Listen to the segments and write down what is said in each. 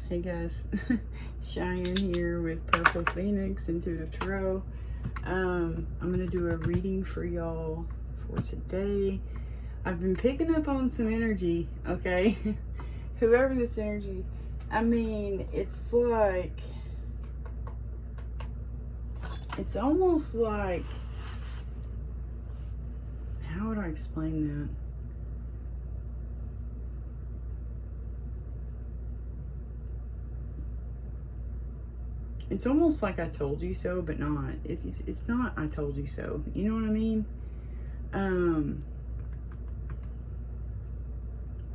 Hey guys, Cheyenne here with Purple Phoenix Intuitive Tarot. I'm going to do a reading for y'all for today. I've been picking up on some energy, okay? Whoever this energy, I mean, it's like, it's almost like, how would I explain that? It's almost like I told you so, but not. It's not I told you so. You know what I mean? I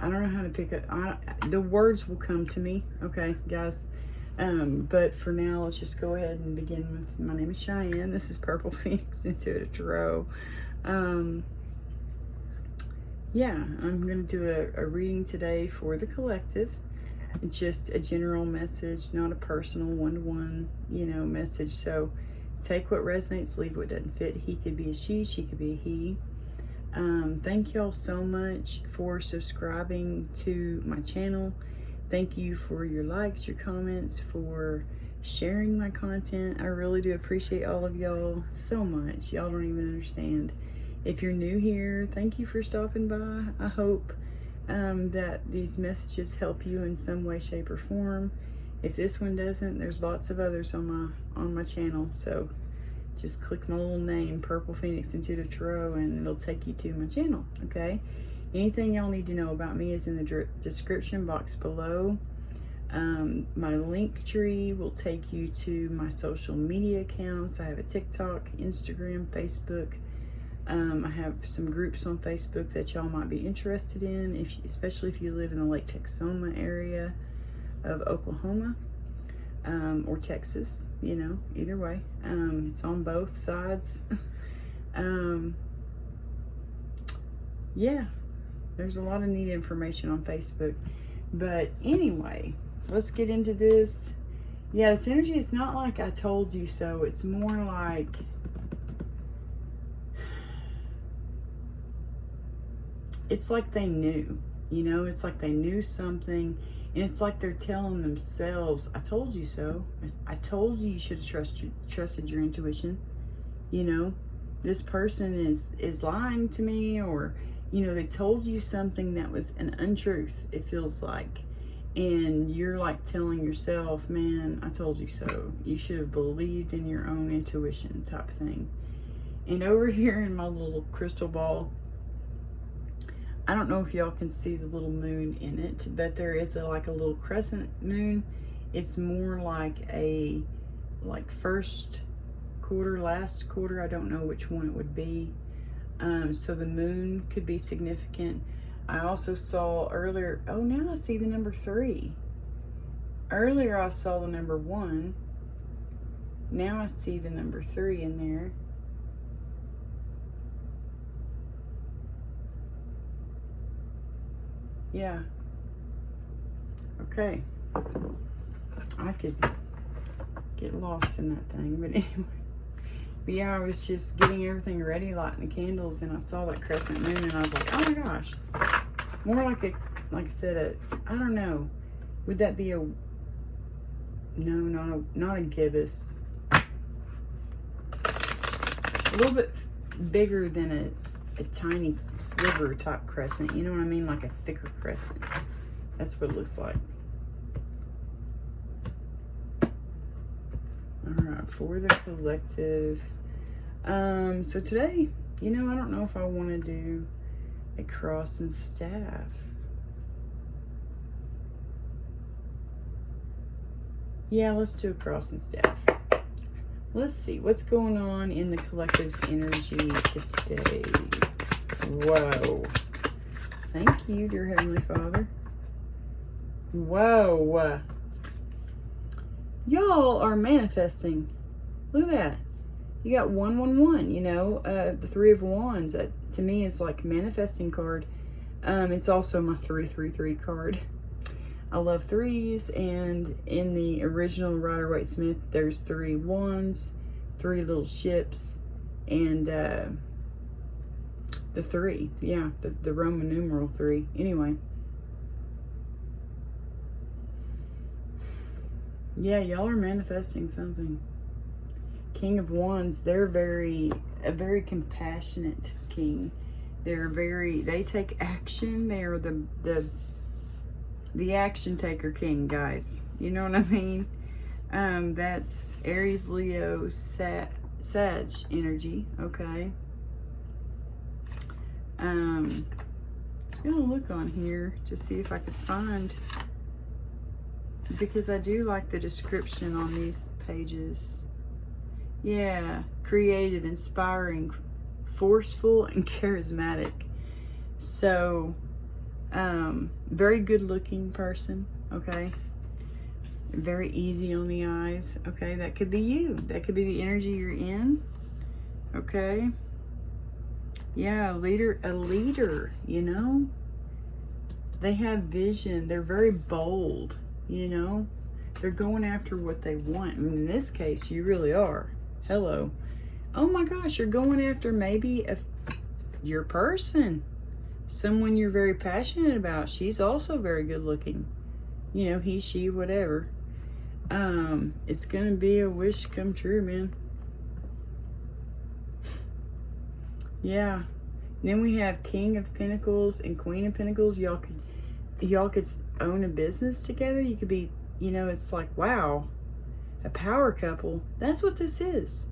don't know how to pick up. The words will come to me, okay, guys? But for now, let's just go ahead and begin with, my name is Cheyenne. This is Purple Phoenix Intuitive Tarot. Yeah, I'm going to do a reading today for the collective. Just a general message, not a personal one-to-one, message. So take what resonates, leave what doesn't fit. He could be a she could be a he. Thank y'all so much for subscribing to my channel. Thank you for your likes, your comments, for sharing my content. I really do appreciate all of y'all so much. Y'all don't even understand. If you're new here, thank you for stopping by. I hope that these messages help you in some way, shape, or form. If this one doesn't, there's lots of others on my channel. So just click my little name, Purple Phoenix Intuitive Tarot, and it'll take you to my channel. Okay. Anything y'all need to know about me is in the description box below. My link tree will take you to my social media accounts. I have a TikTok, Instagram, Facebook. I have some groups on Facebook that y'all might be interested in, especially if you live in the Lake Texoma area of Oklahoma, or Texas, either way. It's on both sides. Yeah, there's a lot of neat information on Facebook. But anyway, let's get into this. Yeah, this energy is not like I told you so. It's more like, it's like they knew, it's like they knew something, and it's like they're telling themselves, I told you so. I told you you should have trusted your intuition. This person is lying to me, or, they told you something that was an untruth, it feels like. And you're like telling yourself, man, I told you so. You should have believed in your own intuition type thing. And over here in my little crystal ball, I don't know if y'all can see the little moon in it, but there is like a little crescent moon. It's more like first quarter, last quarter. I don't know which one it would be. So the moon could be significant. I also saw earlier, oh, now I see the number 3. Earlier I saw the number 1. Now I see the number 3 in there. Yeah. Okay. I could get lost in that thing, but anyway. But yeah, I was just getting everything ready, lighting the candles, and I saw that crescent moon, and I was like, oh my gosh. More like like I said, I don't know. Would that be no, not a gibbous. A little bit bigger than a tiny sliver type crescent, you know what I mean, like a thicker crescent. That's what it looks like. All right, for the collective. So today, I don't know if I want to do a cross and staff. Yeah, let's do a cross and staff. Let's see what's going on in the collective's energy today. Whoa. Thank you, dear Heavenly Father. Whoa. Y'all are manifesting. Look at that. You got 111, the 3 of Wands. To me, it's like manifesting card. It's also my 333 card. I love 3s, and in the original Rider-Waite-Smith, there's 3 wands, 3 little ships, and the 3, yeah, the Roman numeral 3. Anyway, Yeah, y'all are manifesting something. King of Wands, they're a very compassionate king. They take action. They are the action taker king, guys. You know what I mean? That's Aries, Leo, Sag energy, okay? Just gonna look on here to see if I could find, because I do like the description on these pages. Yeah, creative, inspiring, forceful, and charismatic. So, very good looking person, okay? Very easy on the eyes, okay? That could be you. That could be the energy you're in, okay? Yeah, a leader, you know? They have vision. They're very bold, you know? They're going after what they want. I mean, in this case, you really are. Hello. Oh my gosh, you're going after maybe your person. Someone you're very passionate about. She's also very good looking. You know, he, she, whatever. It's going to be a wish come true, man. Yeah. Then we have King of Pentacles and Queen of Pentacles. Y'all could own a business together. You could be, you know, it's like, wow, a power couple. That's what this is.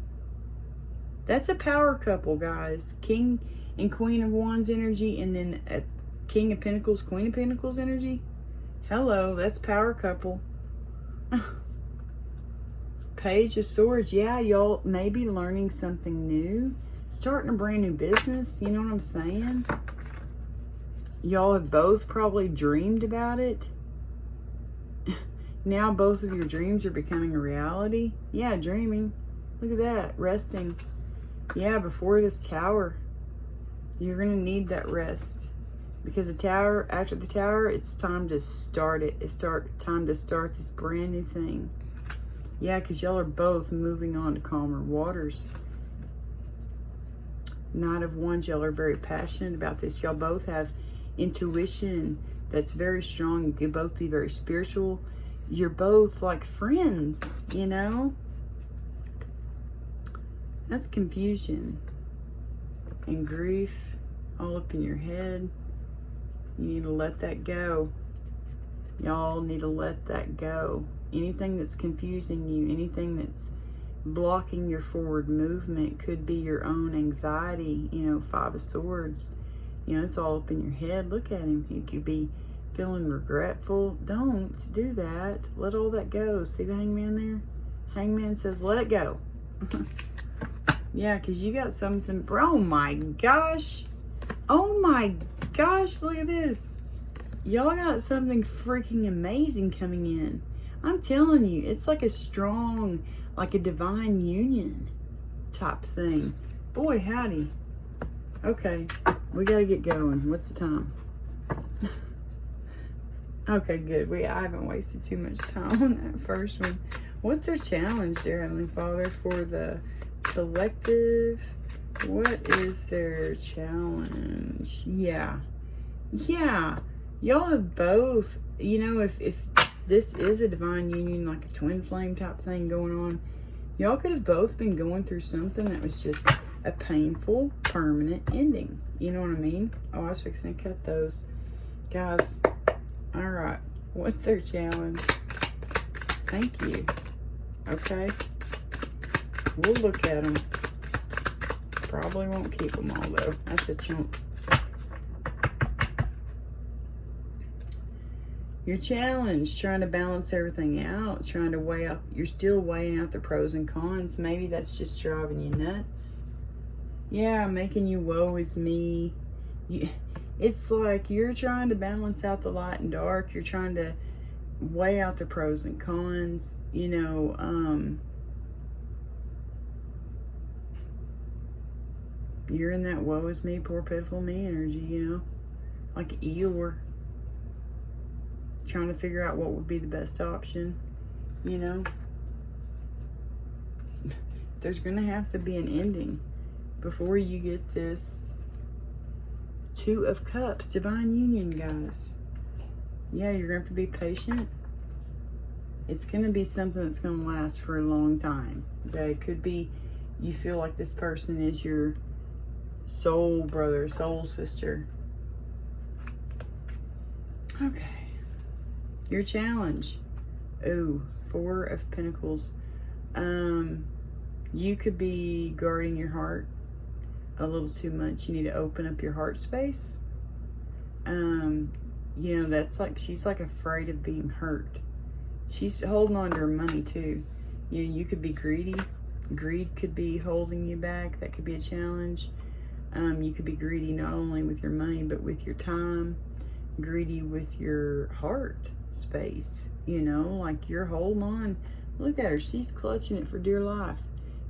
That's a power couple, guys. King and Queen of Wands energy, and then a King of Pentacles, Queen of Pentacles energy. Hello, that's power couple. Page of Swords. Yeah, y'all may be learning something new. Starting a brand new business. You know what I'm saying? Y'all have both probably dreamed about it. Now both of your dreams are becoming a reality. Yeah, dreaming. Look at that. Resting. Yeah, before this tower. You're going to need that rest. Because the tower, after the tower, it's time to start it. It's time to start this brand new thing. Yeah, because y'all are both moving on to calmer waters. Knight of Wands, y'all are very passionate about this. Y'all both have intuition that's very strong. You could both be very spiritual. You're both like friends, you know? That's confusion and grief all up in your head. You need to let that go. Y'all need to let that go. Anything that's confusing you, anything that's blocking your forward movement could be your own anxiety. You know, Five of Swords. You know, it's all up in your head. Look at him. He could be feeling regretful. Don't do that. Let all that go. See the hangman there? Hangman says, let it go. Yeah, because you got something. Oh my gosh. Oh my gosh. Look at this. Y'all got something freaking amazing coming in. I'm telling you, it's like a strong, like a divine union type thing. Boy, howdy. Okay, we got to get going. What's the time? Okay, good. I haven't wasted too much time on that first one. What's our challenge, dear Heavenly Father, for the collective? What is their challenge? Yeah. Y'all have both, you know, if this is a divine union, like a twin flame type thing going on, y'all could have both been going through something that was just a painful, permanent ending. You know what I mean? Oh, I was fixing to cut those. Guys, all right. What's their challenge? Thank you. Okay. We'll look at them. Probably won't keep them all, though. That's a chunk. Your challenge, trying to balance everything out, trying to weigh out, you're still weighing out the pros and cons. Maybe that's just driving you nuts. Yeah, making you woe is me. It's like you're trying to balance out the light and dark. You're trying to weigh out the pros and cons. You know, you're in that woe is me, poor pitiful me energy, you know, like Eeyore. Trying to figure out what would be the best option, you know. There's gonna have to be an ending before you get this Two of Cups, divine union, guys. Yeah, you're gonna have to be patient. It's going to be something that's going to last for a long time. Okay, it could be you feel like this person is your soul brother, soul sister. Okay. Your challenge. Oh, 4 of Pentacles. You could be guarding your heart a little too much. You need to open up your heart space. You know, that's like, she's like afraid of being hurt. She's holding on to her money too. You know, you could be greedy. Greed could be holding you back. That could be a challenge. You could be greedy not only with your money, but with your time. Greedy with your heart space. You know, like you're holding on. Look at her. She's clutching it for dear life.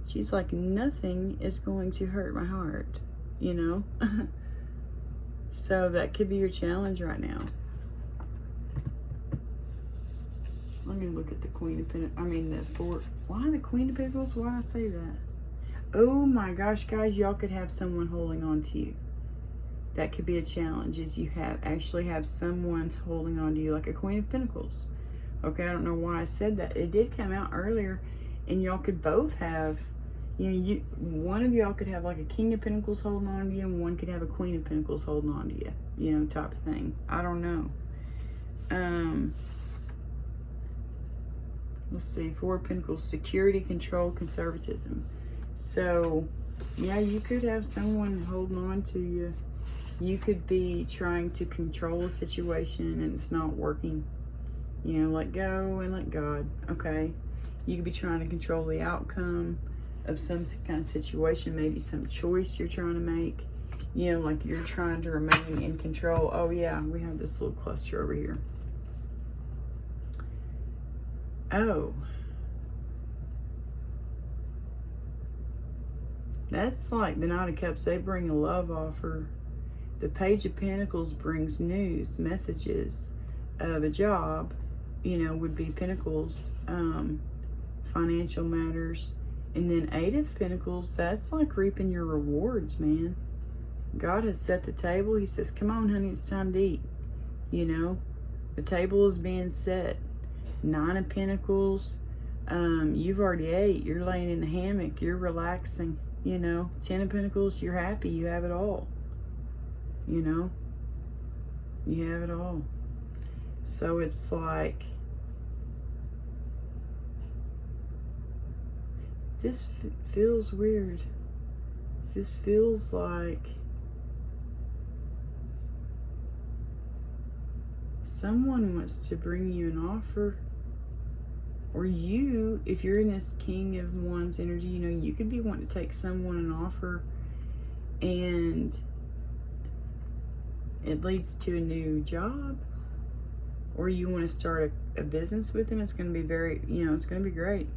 She's like, nothing is going to hurt my heart. You know? So that could be your challenge right now. Let me look at the Queen of Pentacles. I mean, the 4. Why the Queen of Pentacles? Why did I say that? Oh my gosh, guys, y'all could have someone holding on to you. That could be a challenge, is you actually have someone holding on to you, like a Queen of Pentacles. Okay, I don't know why I said that. It did come out earlier, and y'all could both have, you know, one of y'all could have like a King of Pentacles holding on to you, and one could have a Queen of Pentacles holding on to you, you know, type of thing. I don't know. Let's see, 4 of Pentacles, security, control, conservatism. So, yeah, you could have someone holding on to you. You could be trying to control a situation and it's not working. You know, let go and let God, okay? You could be trying to control the outcome of some kind of situation, maybe some choice you're trying to make. You know, like you're trying to remain in control. Oh, yeah, we have this little cluster over here. Oh. That's like the Knight of Cups. They bring a love offer. The Page of Pentacles brings news, messages of a job. You know, would be Pentacles, financial matters. And then 8 of Pentacles, that's like reaping your rewards, man. God has set the table. He says, come on, honey, it's time to eat. You know, the table is being set. 9 of Pentacles, you've already ate. You're laying in the hammock. You're relaxing, you know. 10 of Pentacles, you're happy. You have it all. You know, you have it all. So it's like, this feels weird. This feels like someone wants to bring you an offer. Or you, if you're in this King of Wands energy, you know, you could be wanting to take someone an offer and it leads to a new job. Or you want to start a business with them. It's going to be very, you know, it's going to be great.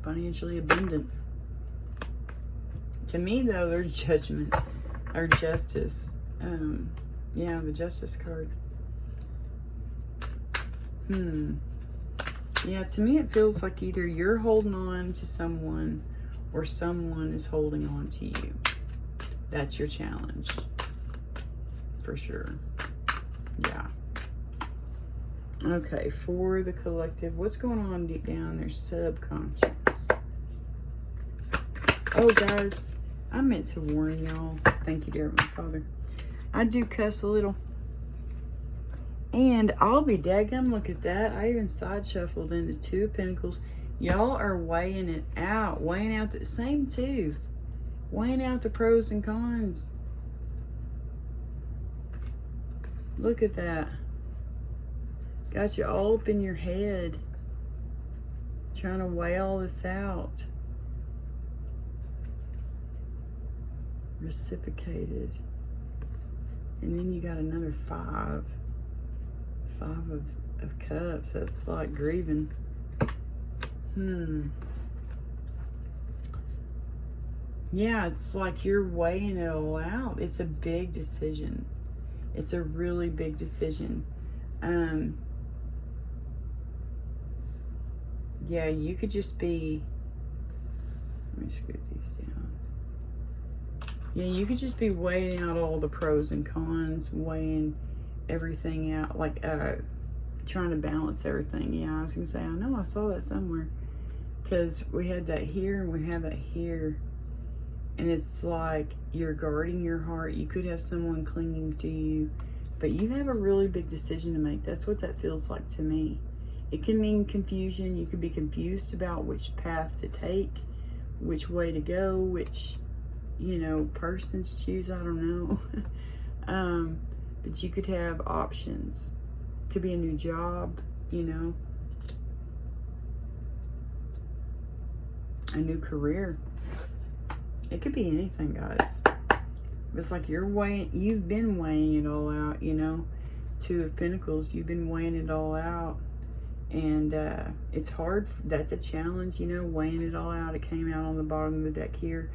Financially abundant. To me, though, there's judgment or justice. Yeah, the Justice card. Yeah, to me it feels like either you're holding on to someone or someone is holding on to you. That's your challenge. For sure. Yeah. Okay, for the collective, what's going on deep down in their subconscious? Oh, guys, I meant to warn y'all. Thank you, dear my Father. I do cuss a little. And I'll be daggum, look at that. I even side shuffled into 2 of Pentacles. Y'all are weighing it out. Weighing out the same 2. Weighing out the pros and cons. Look at that. Got you all up in your head. Trying to weigh all this out. Reciprocated. And then you got another 5. 5 of Cups. That's like grieving. Yeah, it's like you're weighing it all out. It's a big decision. It's a really big decision. Yeah, you could just be, let me scoot these down. Yeah, you could just be weighing out all the pros and cons, weighing everything out, like trying to balance everything. Yeah, I was gonna say, I know I saw that somewhere, because we had that here and we have that here, and it's like you're guarding your heart. You could have someone clinging to you, but you have a really big decision to make. That's what that feels like to me. It can mean confusion. You could be confused about which path to take, which way to go, which, you know, person to choose. I don't know. But you could have options. Could be a new job, you know, a new career. It could be anything, guys. It's like you've been weighing it all out, you know. Two of Pentacles, you've been weighing it all out. And it's hard. That's a challenge, you know, weighing it all out. It came out on the bottom of the deck here.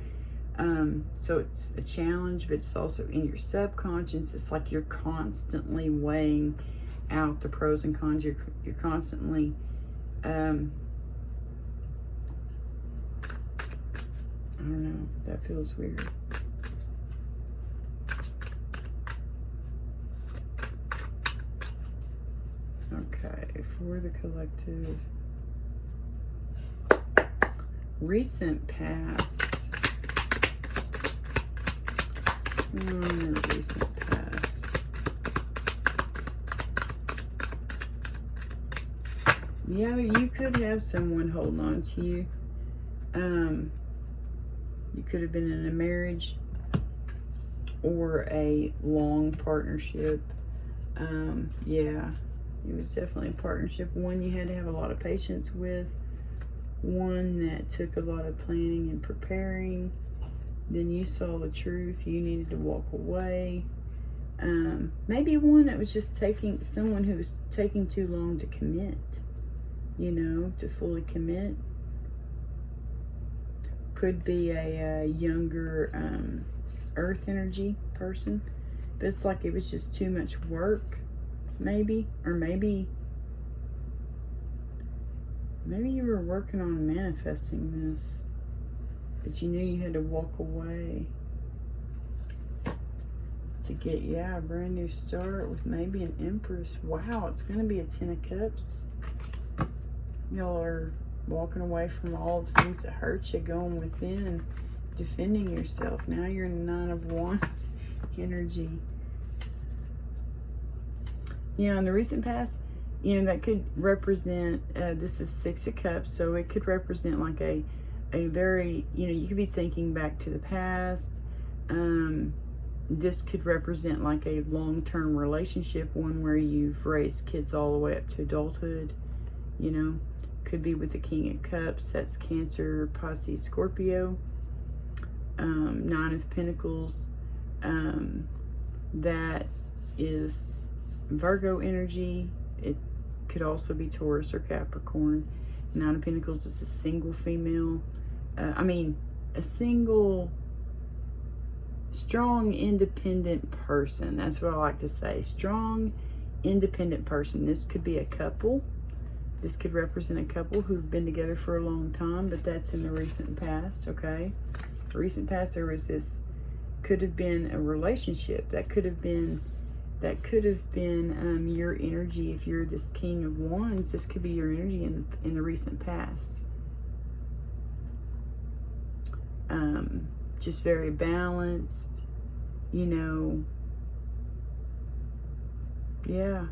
So it's a challenge, but it's also in your subconscious. It's like you're constantly weighing out the pros and cons. You're constantly I don't know, that feels weird. Okay, for the collective, recent past. Recent past. Yeah, you could have someone holding on to you. You could have been in a marriage or a long partnership. Yeah, it was definitely a partnership. One you had to have a lot of patience with. One that took a lot of planning and preparing. Then you saw the truth. You needed to walk away. Maybe one that was just someone who was taking too long to commit. You know, to fully commit. Could be a younger earth energy person. But it's like it was just too much work, maybe. Or maybe you were working on manifesting this, but you knew you had to walk away to get, yeah, a brand new start with maybe an Empress. Wow, it's going to be a Ten of Cups. Y'all are walking away from all the things that hurt you, going within, defending yourself. Now you're in the Nine of Wands energy. Yeah, in the recent past, you know, that could represent, this is Six of Cups, so it could represent like a very, you know, you could be thinking back to the past. This could represent like a long-term relationship, one where you've raised kids all the way up to adulthood, you know. Could be with the King of Cups, that's Cancer, Pisces, Scorpio. Nine of Pentacles, that is Virgo energy. It could also be Taurus or Capricorn. Nine of Pentacles is a single female. A single, strong, independent person. That's what I like to say. Strong, independent person. This could be a couple. This could represent a couple who've been together for a long time, but that's in the recent past, okay? Recent past, there was this, could have been a relationship. That could have been your energy. If you're this King of Wands, this could be your energy in the recent past. Just very balanced, you know. Yeah.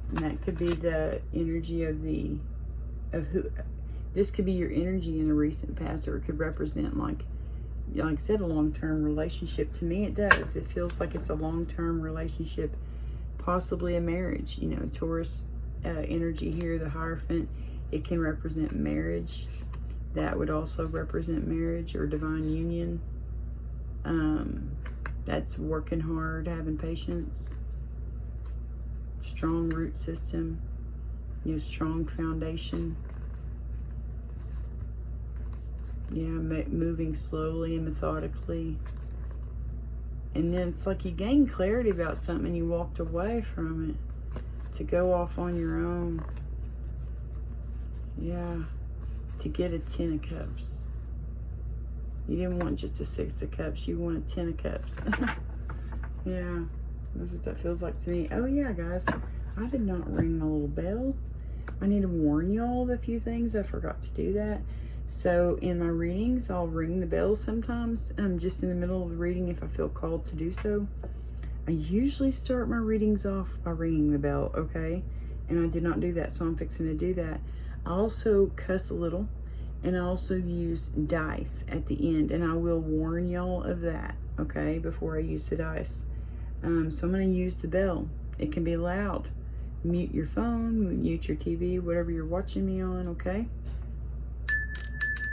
And that could be the energy of who. This could be your energy in the recent past, or it could represent, like I said, a long-term relationship. To me, it does. It feels like it's a long-term relationship, possibly a marriage. You know, Taurus energy here, the Hierophant, it can represent marriage. That would also represent marriage or divine union. That's working hard, having patience, strong root system, you know, strong foundation. Yeah, moving slowly and methodically. And then it's like you gain clarity about something and you walked away from it to go off on your own. Yeah, to get a Ten of Cups. You didn't want just a Six of Cups, you want a Ten of Cups. Yeah, That's what that feels like to me. Oh yeah, guys, I did not ring my little bell. I need to warn y'all of a few things. I forgot to do that. So in my readings, I'll ring the bell sometimes, just in the middle of the reading if I feel called to do so. I usually start my readings off by ringing the bell, okay? And I did not do that, so I'm fixing to do that. I also cuss a little, and I also use dice at the end, and I will warn y'all of that, okay, before I use the dice. So I'm going to use the bell. It can be loud. Mute your phone, mute your TV, whatever you're watching me on, okay?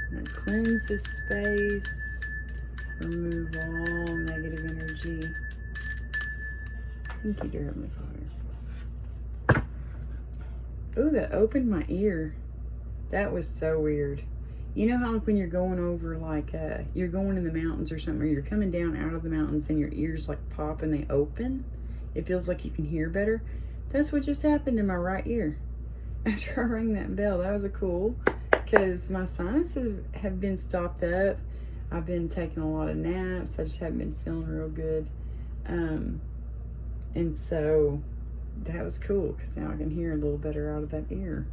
I'm going to cleanse this space. Remove all negative energy. Thank you, dear Heavenly Father. Ooh, that opened my ear. That was so weird. You know how like when you're going over, like, you're going in the mountains or something, or you're coming down out of the mountains and your ears like pop and they open? It feels like you can hear better. That's what just happened in my right ear. After I rang that bell, that was a cool, because my sinuses have been stopped up. I've been taking a lot of naps. I just haven't been feeling real good. And so that was cool, because now I can hear a little better out of that ear.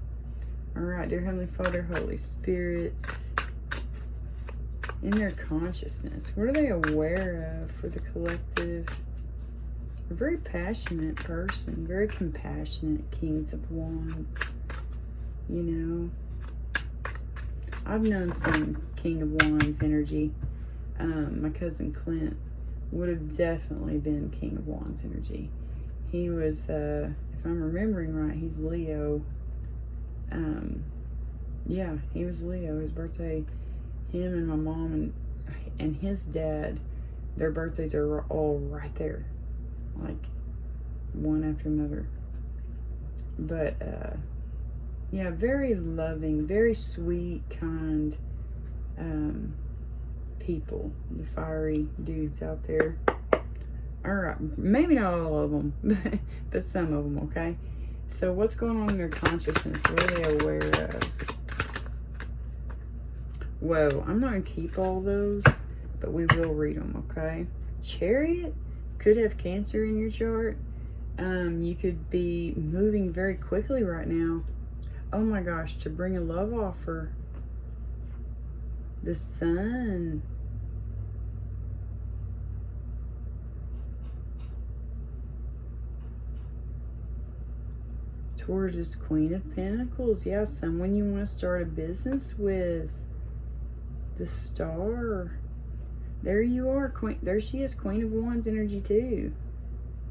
All right, dear Heavenly Father, Holy Spirit, in their consciousness, what are they aware of for the collective? A very passionate person, very compassionate, Kings of Wands. You know, I've known some King of Wands energy. My cousin Clint would have definitely been King of Wands energy. He was, if I'm remembering right, he's Leo. Yeah, he was Leo. His birthday, him and my mom and his dad, their birthdays are all right there, like one after another. But yeah, very loving, very sweet, kind people, the fiery dudes out there. All right, maybe not all of them, but some of them, okay? So what's going on in their consciousness? What are they aware of? Whoa, I'm not going to keep all those, but we will read them, okay? Chariot could have Cancer in your chart. You could be moving very quickly right now. Oh my gosh, to bring a love offer. The Sun. Taurus, Queen of Pentacles. Yeah, someone you want to start a business with. The Star. There you are, Queen. There she is, Queen of Wands energy too.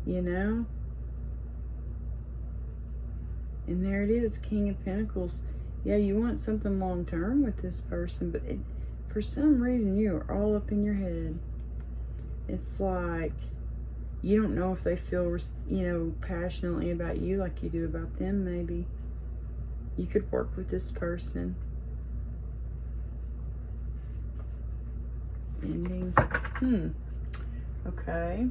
You know? And there it is, King of Pentacles. Yeah, you want something long term with this person, but for some reason you are all up in your head. It's like you don't know if they feel, you know, passionately about you like you do about them, maybe. You could work with this person. Ending. Okay.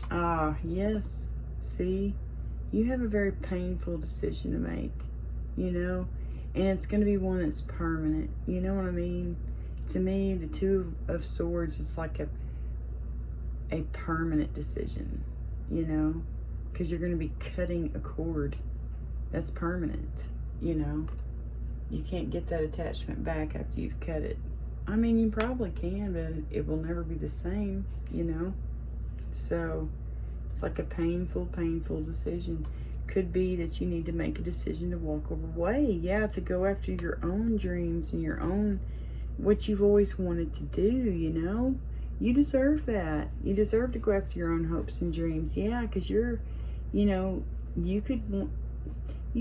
Ah, yes. See? You have a very painful decision to make, you know? And it's going to be one that's permanent. You know what I mean? To me, the Two of Swords is like a permanent decision, you know? Because you're going to be cutting a cord. That's permanent, you know? You can't get that attachment back after you've cut it. I mean, you probably can, but it will never be the same, you know? So, it's like a painful, painful decision. Could be that you need to make a decision to walk away. Yeah, to go after your own dreams and your own, what you've always wanted to do, you know? You deserve that. You deserve to go after your own hopes and dreams. Yeah, because you're, you know, you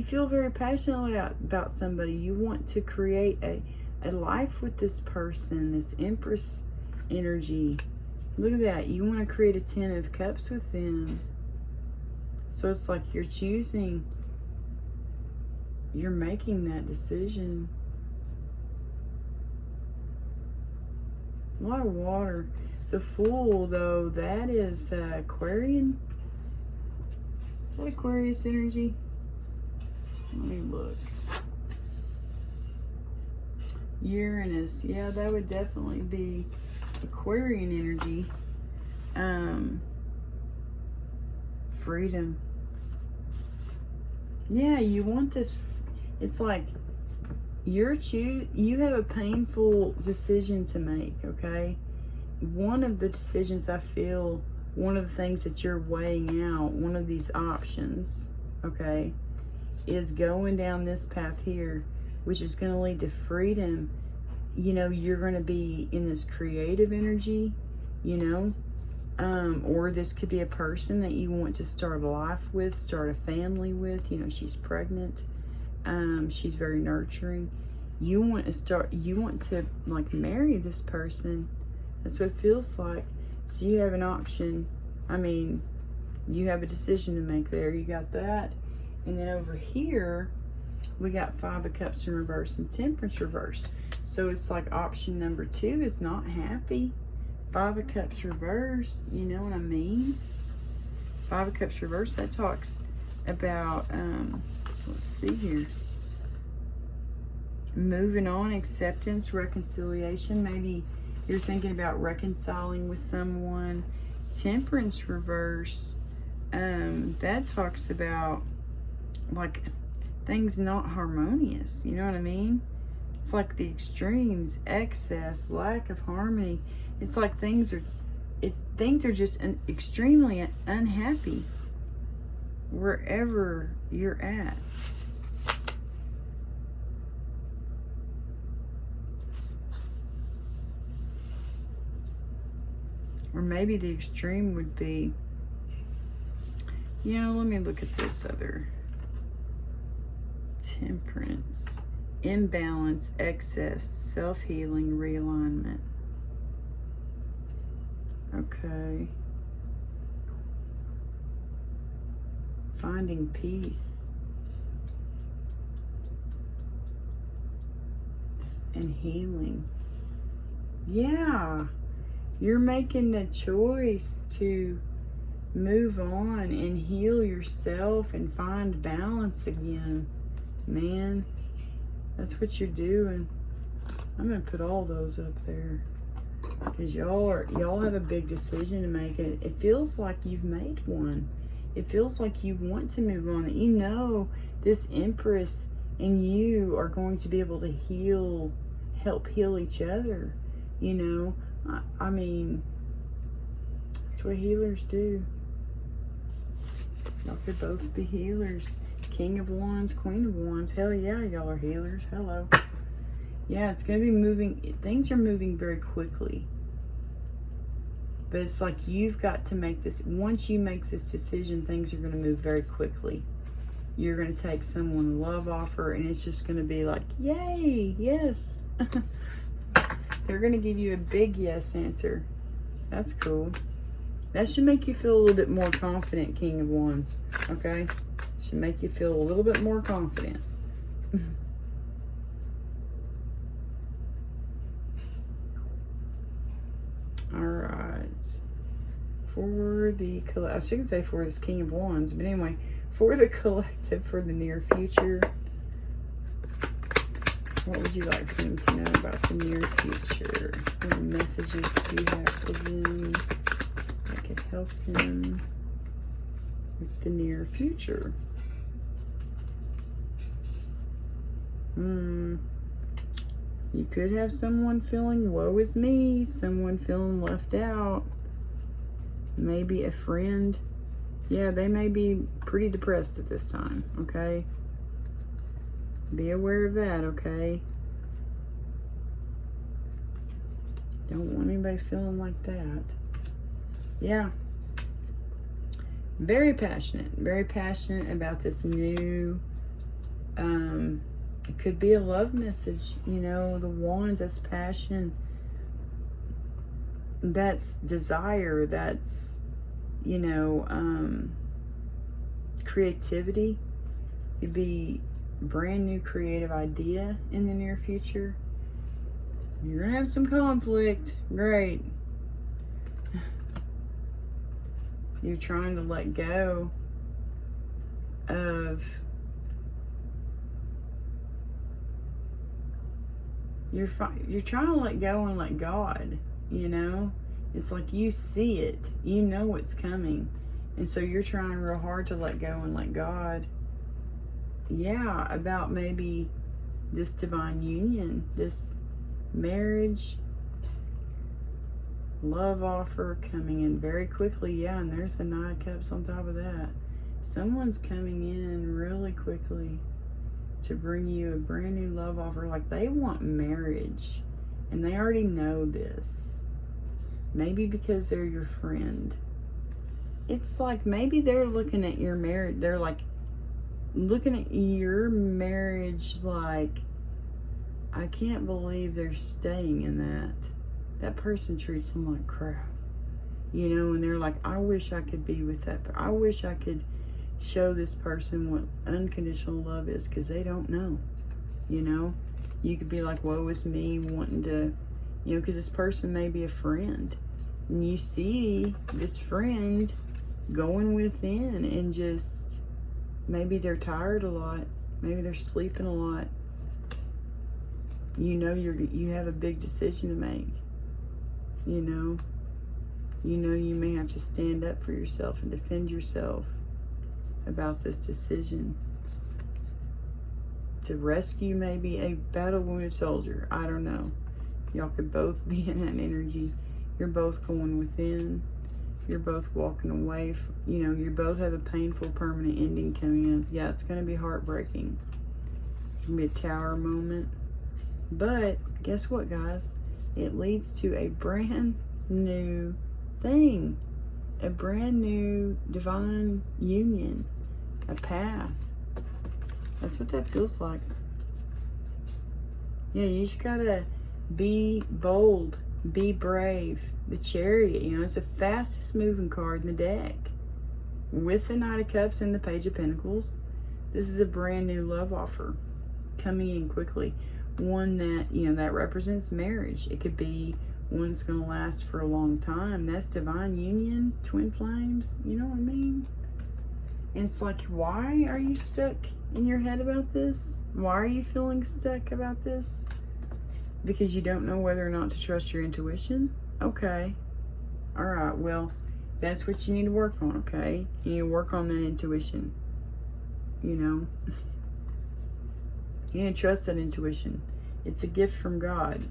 feel very passionately about somebody. You want to create a life with this person, this Empress energy. Look at that. You want to create a 10 of Cups with them. So it's like you're choosing, you're making that decision. A lot of water. The Fool, though, that is Aquarian. Is that Aquarius energy? Let me look. Uranus. Yeah, that would definitely be Aquarian energy. Freedom. Yeah, you want this. It's like you have a painful decision to make, okay? One of the decisions, I feel, one of the things that you're weighing out, one of these options, okay, is going down this path here, which is going to lead to freedom. You know, you're going to be in this creative energy, you know, or this could be a person that you want to start a life with, start a family with. You know, she's pregnant. She's very nurturing. You want to like marry this person. That's what it feels like. So you have an option. I mean, you have a decision to make there. You got that. And then over here, we got 5 of Cups in reverse and Temperance reverse. So it's like option number 2 is not happy. 5 of Cups reverse, you know what I mean? 5 of Cups reverse, that talks about, let's see here. Moving on, acceptance, reconciliation. Maybe you're thinking about reconciling with someone. Temperance reverse, that talks about like things not harmonious, you know what I mean? It's like the extremes, excess, lack of harmony. It's like things are just extremely unhappy wherever you're at. Or maybe the extreme would be, you know, let me look at this other. Temperance, imbalance, excess, self-healing, realignment. Okay. Finding peace and healing. Yeah. You're making the choice to move on and heal yourself and find balance again. Man, that's what you're doing. I'm going to put all those up there. Because y'all have a big decision to make. It feels like you've made one. It feels like you want to move on. That you know this Empress and you are going to be able to help heal each other. You know, I mean, that's what healers do. Y'all could both be healers. King of Wands, Queen of Wands. Hell yeah, y'all are healers. Hello. Yeah, it's going to be moving. Things are moving very quickly. But it's like you've got to make this. Once you make this decision, things are going to move very quickly. You're going to take someone's love offer, and it's just going to be like, yay, yes. They're going to give you a big yes answer. That's cool. That should make you feel a little bit more confident, King of Wands. Okay? Should make you feel a little bit more confident. Alright. For the collective, I should say for this King of Wands, but anyway, for the collective, for the near future, what would you like them to know about the near future? What messages do you have for them that could help them with the near future? You could have someone feeling woe is me, someone feeling left out, maybe a friend. Yeah, they may be pretty depressed at this time, okay? Be aware of that, okay? Don't want anybody feeling like that. Yeah. Very passionate about this new, it could be a love message, you know, the Wands, that's passion, that's desire, that's, you know, creativity. Could be brand new creative idea in the near future. You're gonna have some conflict. Great. You're trying to let go of you're trying to let go and let God, you know? It's like you see it. You know it's coming. And so you're trying real hard to let go and let God. Yeah, about maybe this divine union, this marriage, love offer coming in very quickly. Yeah, and there's the Knight of Cups on top of that. Someone's coming in really quickly to bring you a brand new love offer. Like they want marriage and they already know this. Maybe because they're your friend. It's like maybe they're looking at your marriage. They're like looking at your marriage like, I can't believe they're staying in that. That person treats them like crap. You know, and they're like, I wish I could be with that. I wish I could show this person what unconditional love is, because they don't know. You know, you could be like, woe is me, wanting to, you know, because this person may be a friend. And you see this friend going within and just, maybe they're tired a lot. Maybe they're sleeping a lot. You know, you have a big decision to make. You know you may have to stand up for yourself and defend yourself about this decision. To rescue maybe a battle-wounded soldier. I don't know. Y'all could both be in that energy. You're both going within. You're both walking away. You know, you both have a painful, permanent ending coming up. Yeah, it's going to be heartbreaking. It's going to be a tower moment. But guess what, guys? It leads to a brand new thing. A brand new divine union. A path. That's what that feels like. Yeah, you just gotta be bold. Be brave. The Chariot, you know, it's the fastest moving card in the deck. With the Knight of Cups and the Page of Pentacles, this is a brand new love offer coming in quickly. One that, you know, that represents marriage. It could be one that's going to last for a long time. That's divine union, twin flames. You know what I mean? And it's like, why are you stuck in your head about this? Why are you feeling stuck about this? Because you don't know whether or not to trust your intuition? Okay. All right. Well, that's what you need to work on, okay? You need to work on that intuition. You know? You need to trust that intuition. It's a gift from God.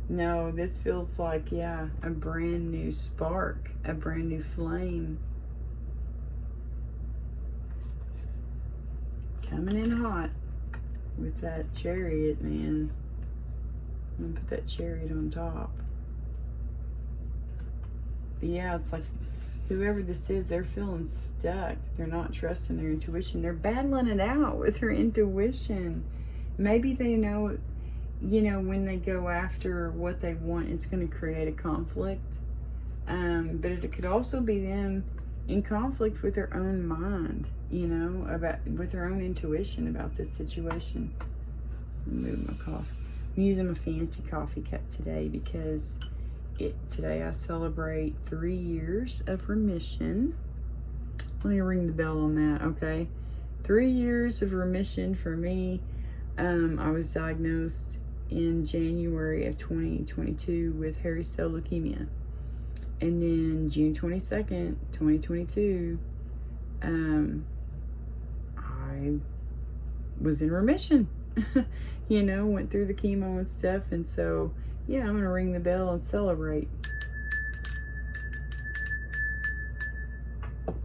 No, this feels like, yeah, a brand new spark, a brand new flame. Coming in hot with that Chariot, man. I'm gonna put that Chariot on top. But yeah, it's like whoever this is, they're feeling stuck. They're not trusting their intuition. They're battling it out with their intuition. Maybe they know, you know, when they go after what they want, it's going to create a conflict. But it could also be them in conflict with their own mind, you know, with their own intuition about this situation. Move my coffee. I'm using a fancy coffee cup today because today I celebrate 3 years of remission. Let me ring the bell on that, okay? 3 years of remission for me. I was diagnosed in January of 2022 with hairy cell leukemia. And then June 22nd, 2022, I was in remission. You know, went through the chemo and stuff. And so, yeah, I'm going to ring the bell and celebrate.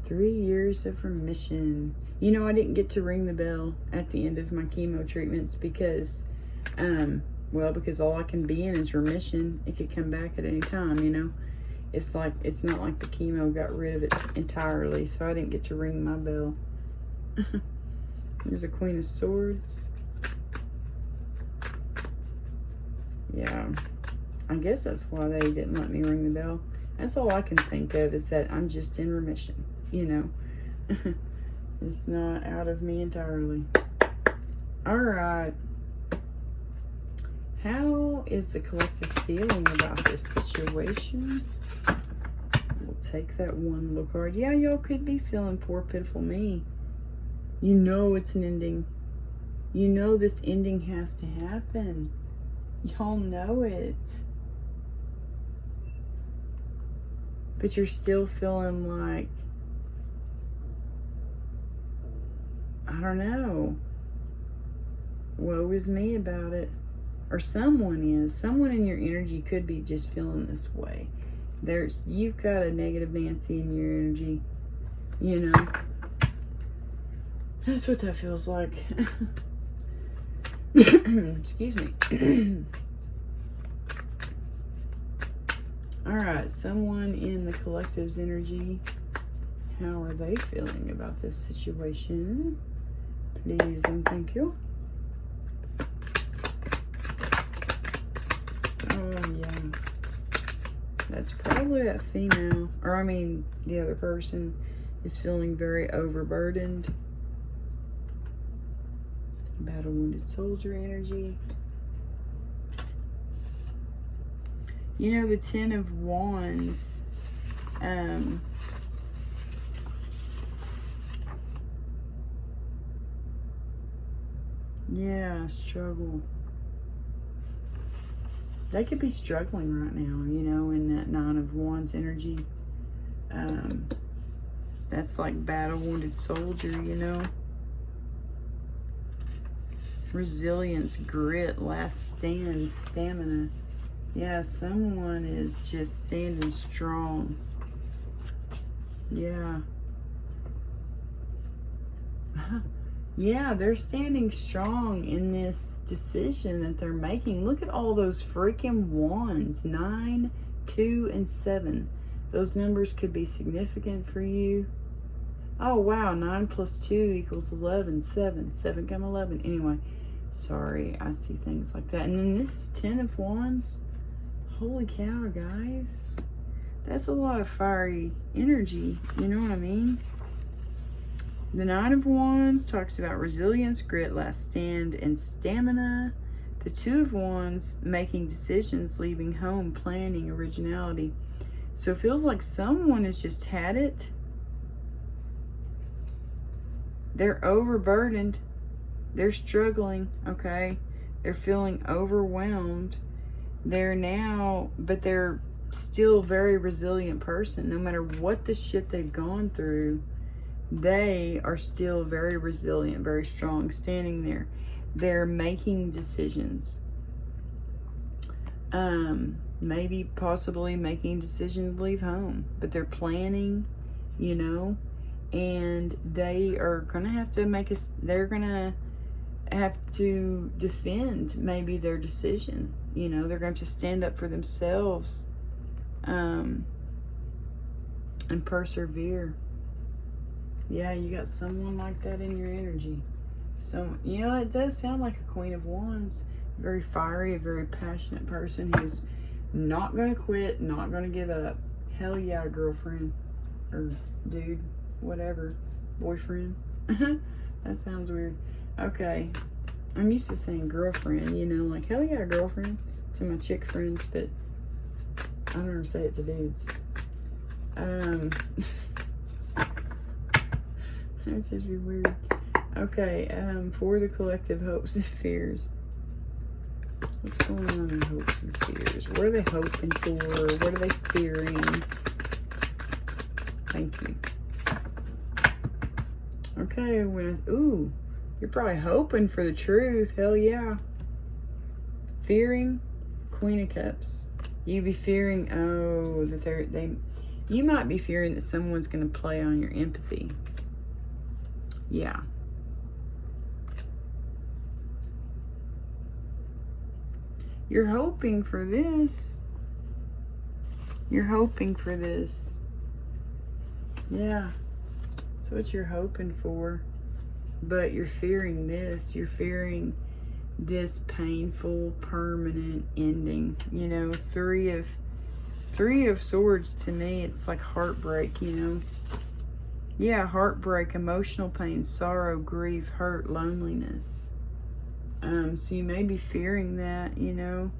3 years of remission. You know, I didn't get to ring the bell at the end of my chemo treatments because, well, because all I can be in is remission. It could come back at any time, you know. It's like, it's not like the chemo got rid of it entirely, so I didn't get to ring my bell. There's a Queen of Swords. Yeah, I guess that's why they didn't let me ring the bell. That's all I can think of, is that I'm just in remission, you know. It's not out of me entirely. All right. How is the collective feeling about this situation? We'll take that one little card. Yeah, y'all could be feeling poor, pitiful me. You know it's an ending. You know this ending has to happen. Y'all know it. but you're still feeling like, I don't know, woe is me about it. Or someone in your energy could be just feeling this way. You've got a negative Nancy in your energy, you know. That's what that feels like. Excuse me. All right, someone in the collective's energy, how are they feeling about this situation? Please and thank you. Oh, yeah. That's probably that female, or I mean, the other person is feeling very overburdened. Battle wounded soldier energy. You know, the 10 of Wands, yeah, struggle. They could be struggling right now, you know, in that 9 of Wands energy. That's like battle wounded soldier, you know. Resilience, grit, last stand, stamina. Yeah, someone is just standing strong. Yeah. Yeah, they're standing strong in this decision that they're making. Look at all those freaking wands. 9, 2, and 7. Those numbers could be significant for you. Oh, wow. 9 plus 2 equals 11. 7. 7 come 11. Anyway, sorry. I see things like that. And then this is 10 of Wands. Holy cow, guys. That's a lot of fiery energy. You know what I mean? The 9 of Wands talks about resilience, grit, last stand, and stamina. The 2 of Wands, making decisions, leaving home, planning, originality. So it feels like someone has just had it. They're overburdened. They're struggling, okay? They're feeling overwhelmed. But they're still a very resilient person. No matter what the shit they've gone through, they are still very resilient, very strong, standing there. They're making decisions. Maybe possibly making decisions to leave home. But they're planning, you know, and they are going to have to they're going to have to defend maybe their decision. You know, they're going to stand up for themselves and persevere. Yeah, you got someone like that in your energy. So, you know, it does sound like a Queen of Wands. Very fiery, a very passionate person who's not going to quit, not going to give up. Hell yeah, girlfriend. Or dude, whatever. Boyfriend. That sounds weird. Okay. I'm used to saying girlfriend, you know, like, hell yeah, girlfriend to my chick friends, but I don't ever say it to dudes. That's just be weird. Okay, for the collective hopes and fears. What's going on in hopes and fears? What are they hoping for? What are they fearing? Thank you. Okay, ooh, you're probably hoping for the truth. Hell yeah. Fearing, Queen of Cups. You be fearing, oh, that you might be fearing that someone's going to play on your empathy. Yeah. You're hoping for this. You're hoping for this. Yeah. That's what you're hoping for. But you're fearing this. You're fearing this painful, permanent ending. You know, three of Swords, to me, it's like heartbreak, you know. Yeah, heartbreak, emotional pain, sorrow, grief, hurt, loneliness. So you may be fearing that, you know.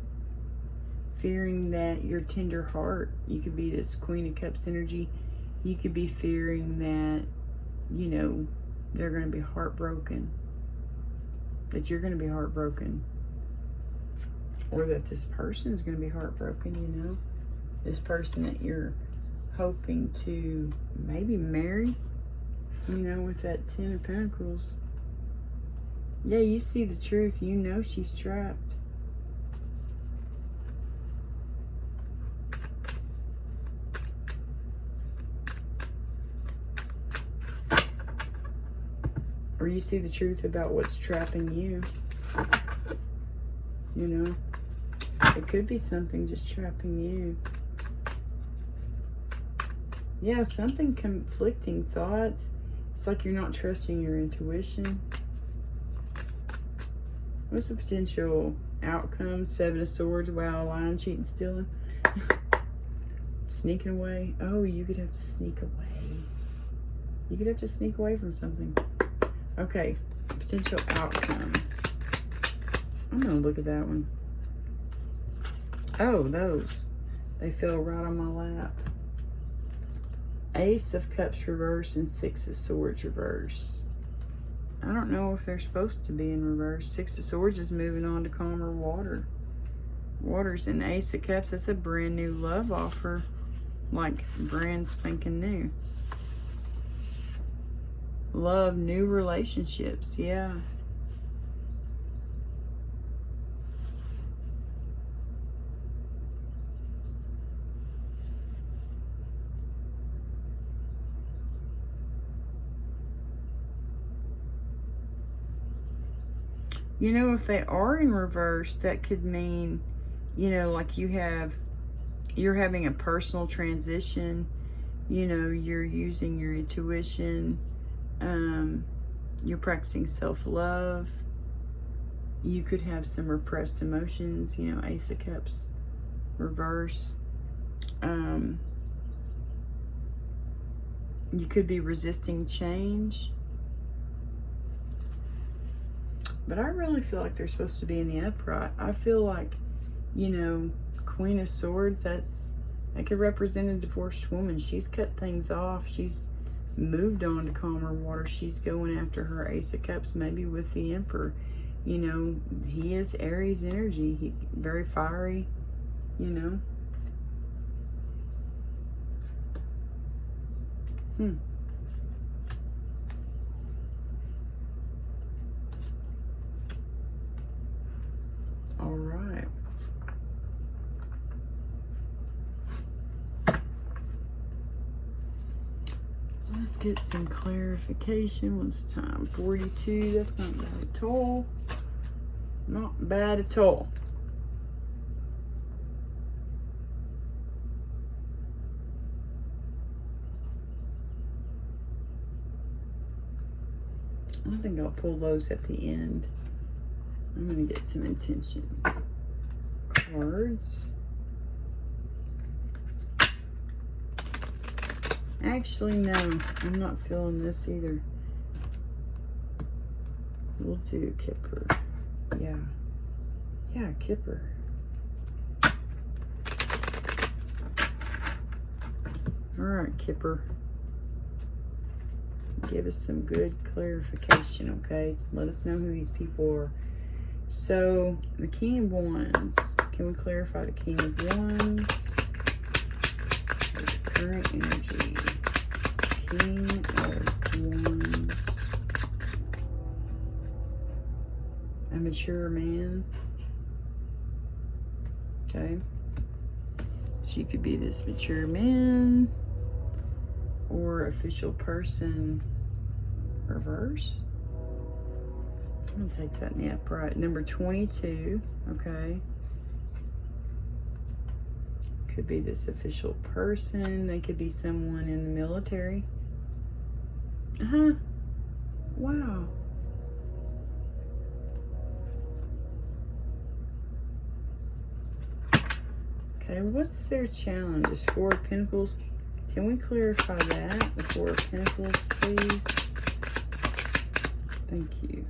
Fearing that your tender heart, you could be this Queen of Cups energy. You could be fearing that, you know, they're going to be heartbroken. That you're going to be heartbroken. Or that this person is going to be heartbroken, you know. This person that you're hoping to maybe marry, you know, with that 10 of Pentacles. Yeah, you see the truth. You know she's trapped. Or you see the truth about what's trapping you. You know, it could be something just trapping you. Yeah, something conflicting thoughts. It's like you're not trusting your intuition. What's the potential outcome? 7 of Swords. Wow, lying, cheating, stealing. Sneaking away. Oh, you could have to sneak away. You could have to sneak away from something. Okay, potential outcome. I'm going to look at that one. Oh, those. They fell right on my lap. Ace of Cups reverse and 6 of Swords reverse. I don't know if they're supposed to be in reverse. 6 of Swords is moving on to calmer waters. And Ace of Cups, that's a brand new love offer. Like brand spanking new. Love, new relationships, yeah. You know, if they are in reverse, that could mean, you know, like you're having a personal transition. You know, you're using your intuition. You're practicing self-love. You could have some repressed emotions, you know, Ace of Cups reverse. You could be resisting change. But I really feel like they're supposed to be in the upright. I feel like, you know, Queen of Swords, that could represent a divorced woman. She's cut things off. She's moved on to calmer water. She's going after her Ace of Cups, maybe with the Emperor. You know, he is Aries energy. He very fiery, you know. All right. Let's get some clarification. What's time? 42. That's not bad at all. Not bad at all. I think I'll pull those at the end. I'm going to get some intention cards. Actually, no. I'm not feeling this either. We'll do Kipper. Yeah. Yeah, Kipper. Alright, Kipper. Give us some good clarification, okay? Let us know who these people are. So, the King of Wands. Can we clarify the King of Wands? The current energy. King of Wands. A mature man. Okay. So you could be this mature man. Or official person reverse. I'm going to take that in the upright. Number 22. Okay. Could be this official person. They could be someone in the military. Wow. Okay, what's their challenge? Is 4 of Pentacles. Can we clarify that? The 4 of Pentacles, please. Thank you.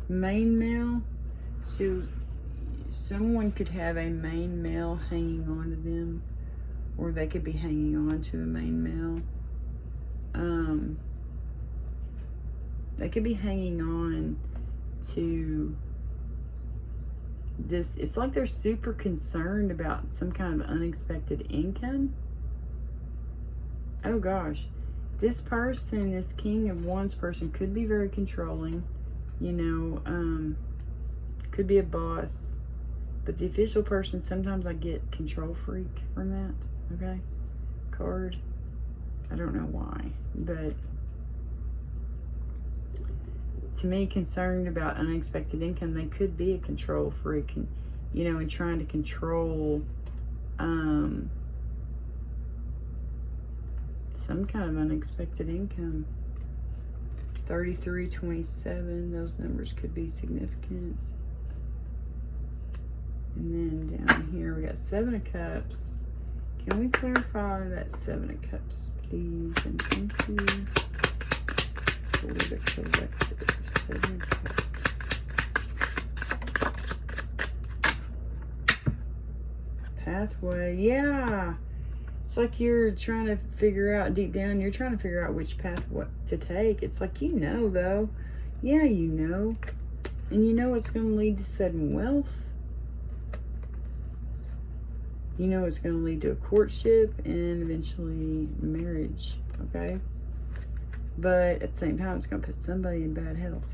Main male. So someone could have a main male hanging on to them, or they could be hanging on to a main male. They could be hanging on to it's like they're super concerned about some kind of unexpected income. Oh gosh, this person, this King of Wands person, could be very controlling, you know, could be a boss. But the official person, sometimes I get control freak from that, okay? Card. I don't know why, but to me, concerned about unexpected income, they could be a control freak, and, you know, and trying to control some kind of unexpected income. 33, 27, those numbers could be significant. And then down here we got 7 of Cups. Can we clarify that 7 of Cups, please? And thank you for the collective. 7 of Cups. Pathway, yeah. It's like you're trying to figure out, deep down, you're trying to figure out which path what to take. It's like, you know, though. Yeah, you know. And you know it's going to lead to sudden wealth. You know it's going to lead to a courtship and eventually marriage, okay? But at the same time, it's going to put somebody in bad health.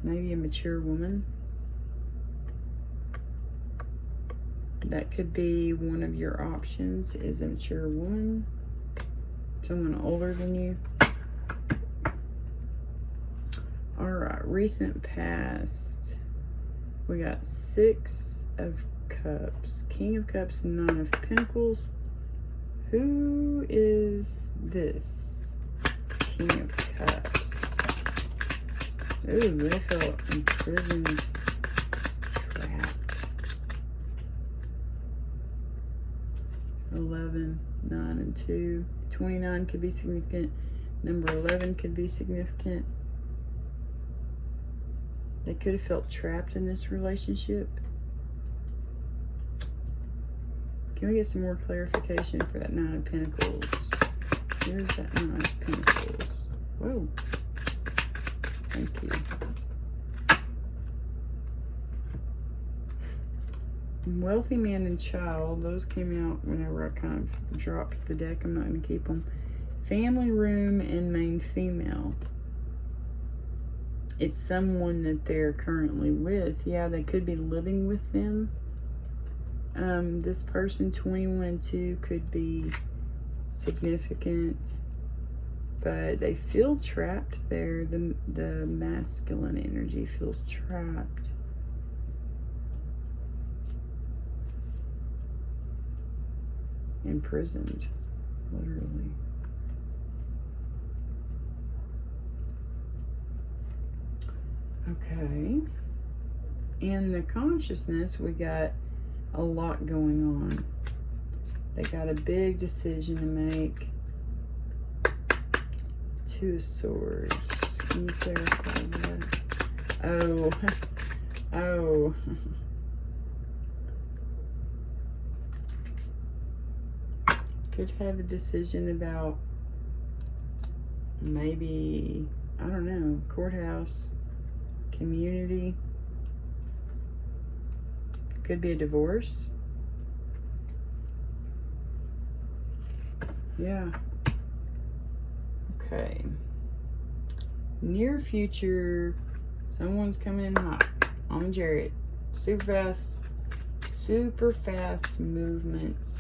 Maybe a mature woman. That could be one of your options, is a mature woman. Someone older than you. Alright, recent past. We got 6 of Cups, King of Cups, 9 of Pentacles. Who is this King of Cups? Ooh, they felt imprisoned, trapped. 11, 9, and 2. 29 could be significant. Number 11 could be significant. They could have felt trapped in this relationship. Can we get some more clarification for that 9 of Pentacles? Where's that 9 of Pentacles? Whoa. Thank you. Wealthy man and child. Those came out whenever I kind of dropped the deck. I'm not going to keep them. Family room and main female. It's someone that they're currently with. Yeah, they could be living with them. This person, 21 and 2, could be significant, but they feel trapped there. The masculine energy feels trapped. Imprisoned, literally. Okay. In the consciousness, we got a lot going on. They got a big decision to make. 2 of Swords. Can you clarify that? Oh. Oh. Could have a decision about maybe, I don't know, courthouse, community. Could be a divorce. Yeah. Okay. Near future, someone's coming in hot on a chariot. Super fast movements.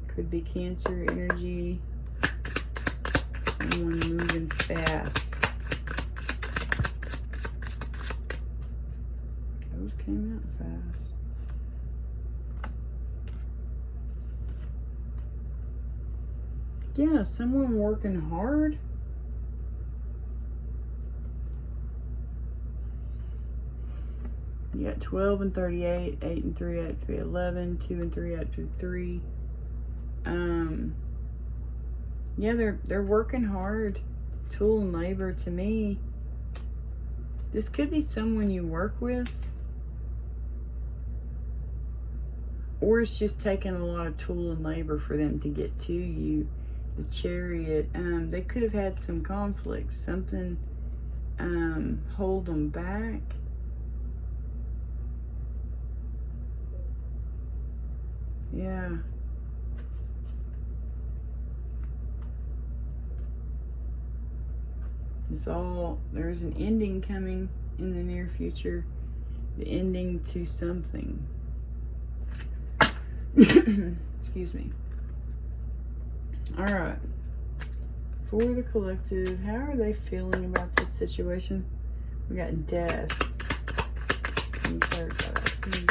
Could be Cancer energy. Someone moving fast. Those came out fast. Yeah, someone working hard. You got 12 and 38, 8 and 3 out to 11, 2 and 3 out to 3. Yeah, they're working hard. Tool and labor to me. This could be someone you work with. Or it's just taking a lot of tool and labor for them to get to you. The Chariot. They could have had some conflicts. Something hold them back. Yeah. There's an ending coming in the near future. The ending to something. Excuse me. All right. For the collective, how are they feeling about this situation? We got death. Can you clarify that, please?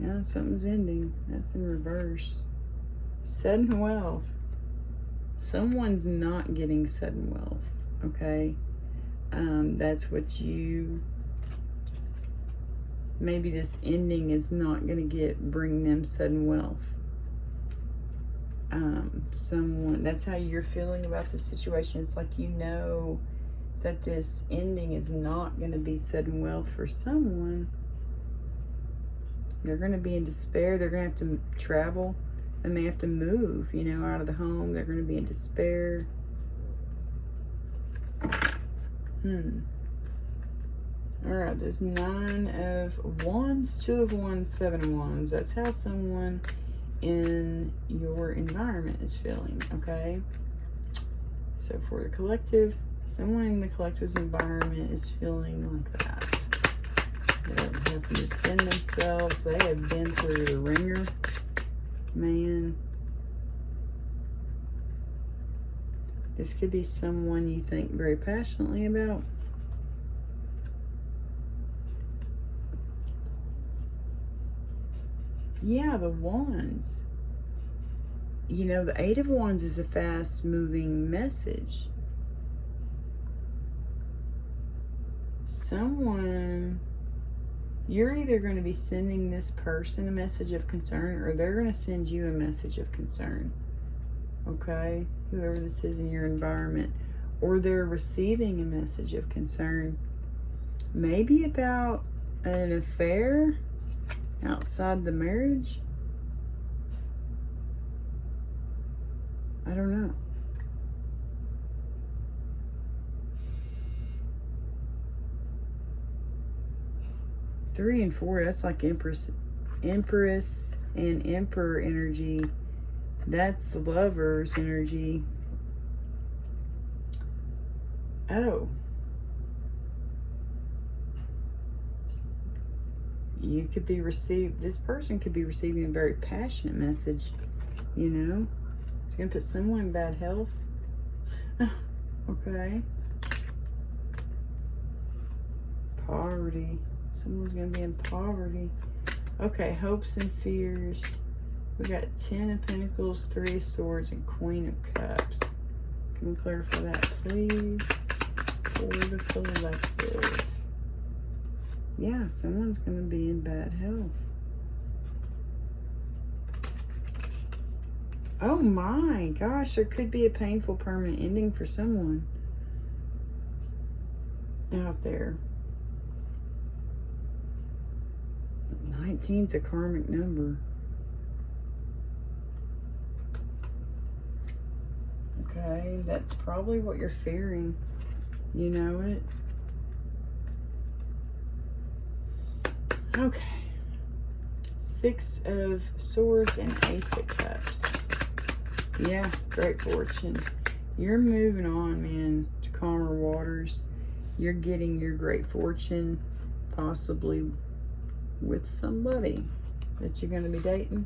Yeah, something's ending. That's in reverse. Sudden wealth. Someone's not getting sudden wealth, okay? That's what maybe this ending is not going to bring them sudden wealth. That's how you're feeling about the situation. It's like you know that this ending is not going to be sudden wealth for someone. They're going to be in despair. They're going to have to travel. They may have to move, out of the home. They're going to be in despair. Alright, there's 9 of Wands, 2 of Wands, 7 of Wands. That's how someone in your environment is feeling, okay? So for the collective, someone in the collective's environment is feeling like that. They're having to defend themselves. They have been through the ringer. Man. This could be someone you think very passionately about. Yeah, the Wands. The 8 of Wands is a fast-moving message. You're either going to be sending this person a message of concern, or they're going to send you a message of concern. Okay? Whoever this is in your environment. Or they're receiving a message of concern. Maybe about an affair outside the marriage. I don't know. Three and 4, that's like Empress and Emperor energy. That's the Lover's energy. Oh. This person could be receiving a very passionate message, It's going to put someone in bad health. Okay. Poverty. Someone's going to be in poverty. Okay, hopes and fears. We got 10 of Pentacles, 3 of Swords, and Queen of Cups. Can we clarify that, please? For the collective. Yeah, someone's going to be in bad health. Oh my gosh, there could be a painful permanent ending for someone out there. 19's a karmic number. Okay, that's probably what you're fearing. You know it. Okay. 6 of Swords and Ace of Cups. Yeah, great fortune. You're moving on, man, to calmer waters. You're getting your great fortune, possibly with somebody that you're going to be dating.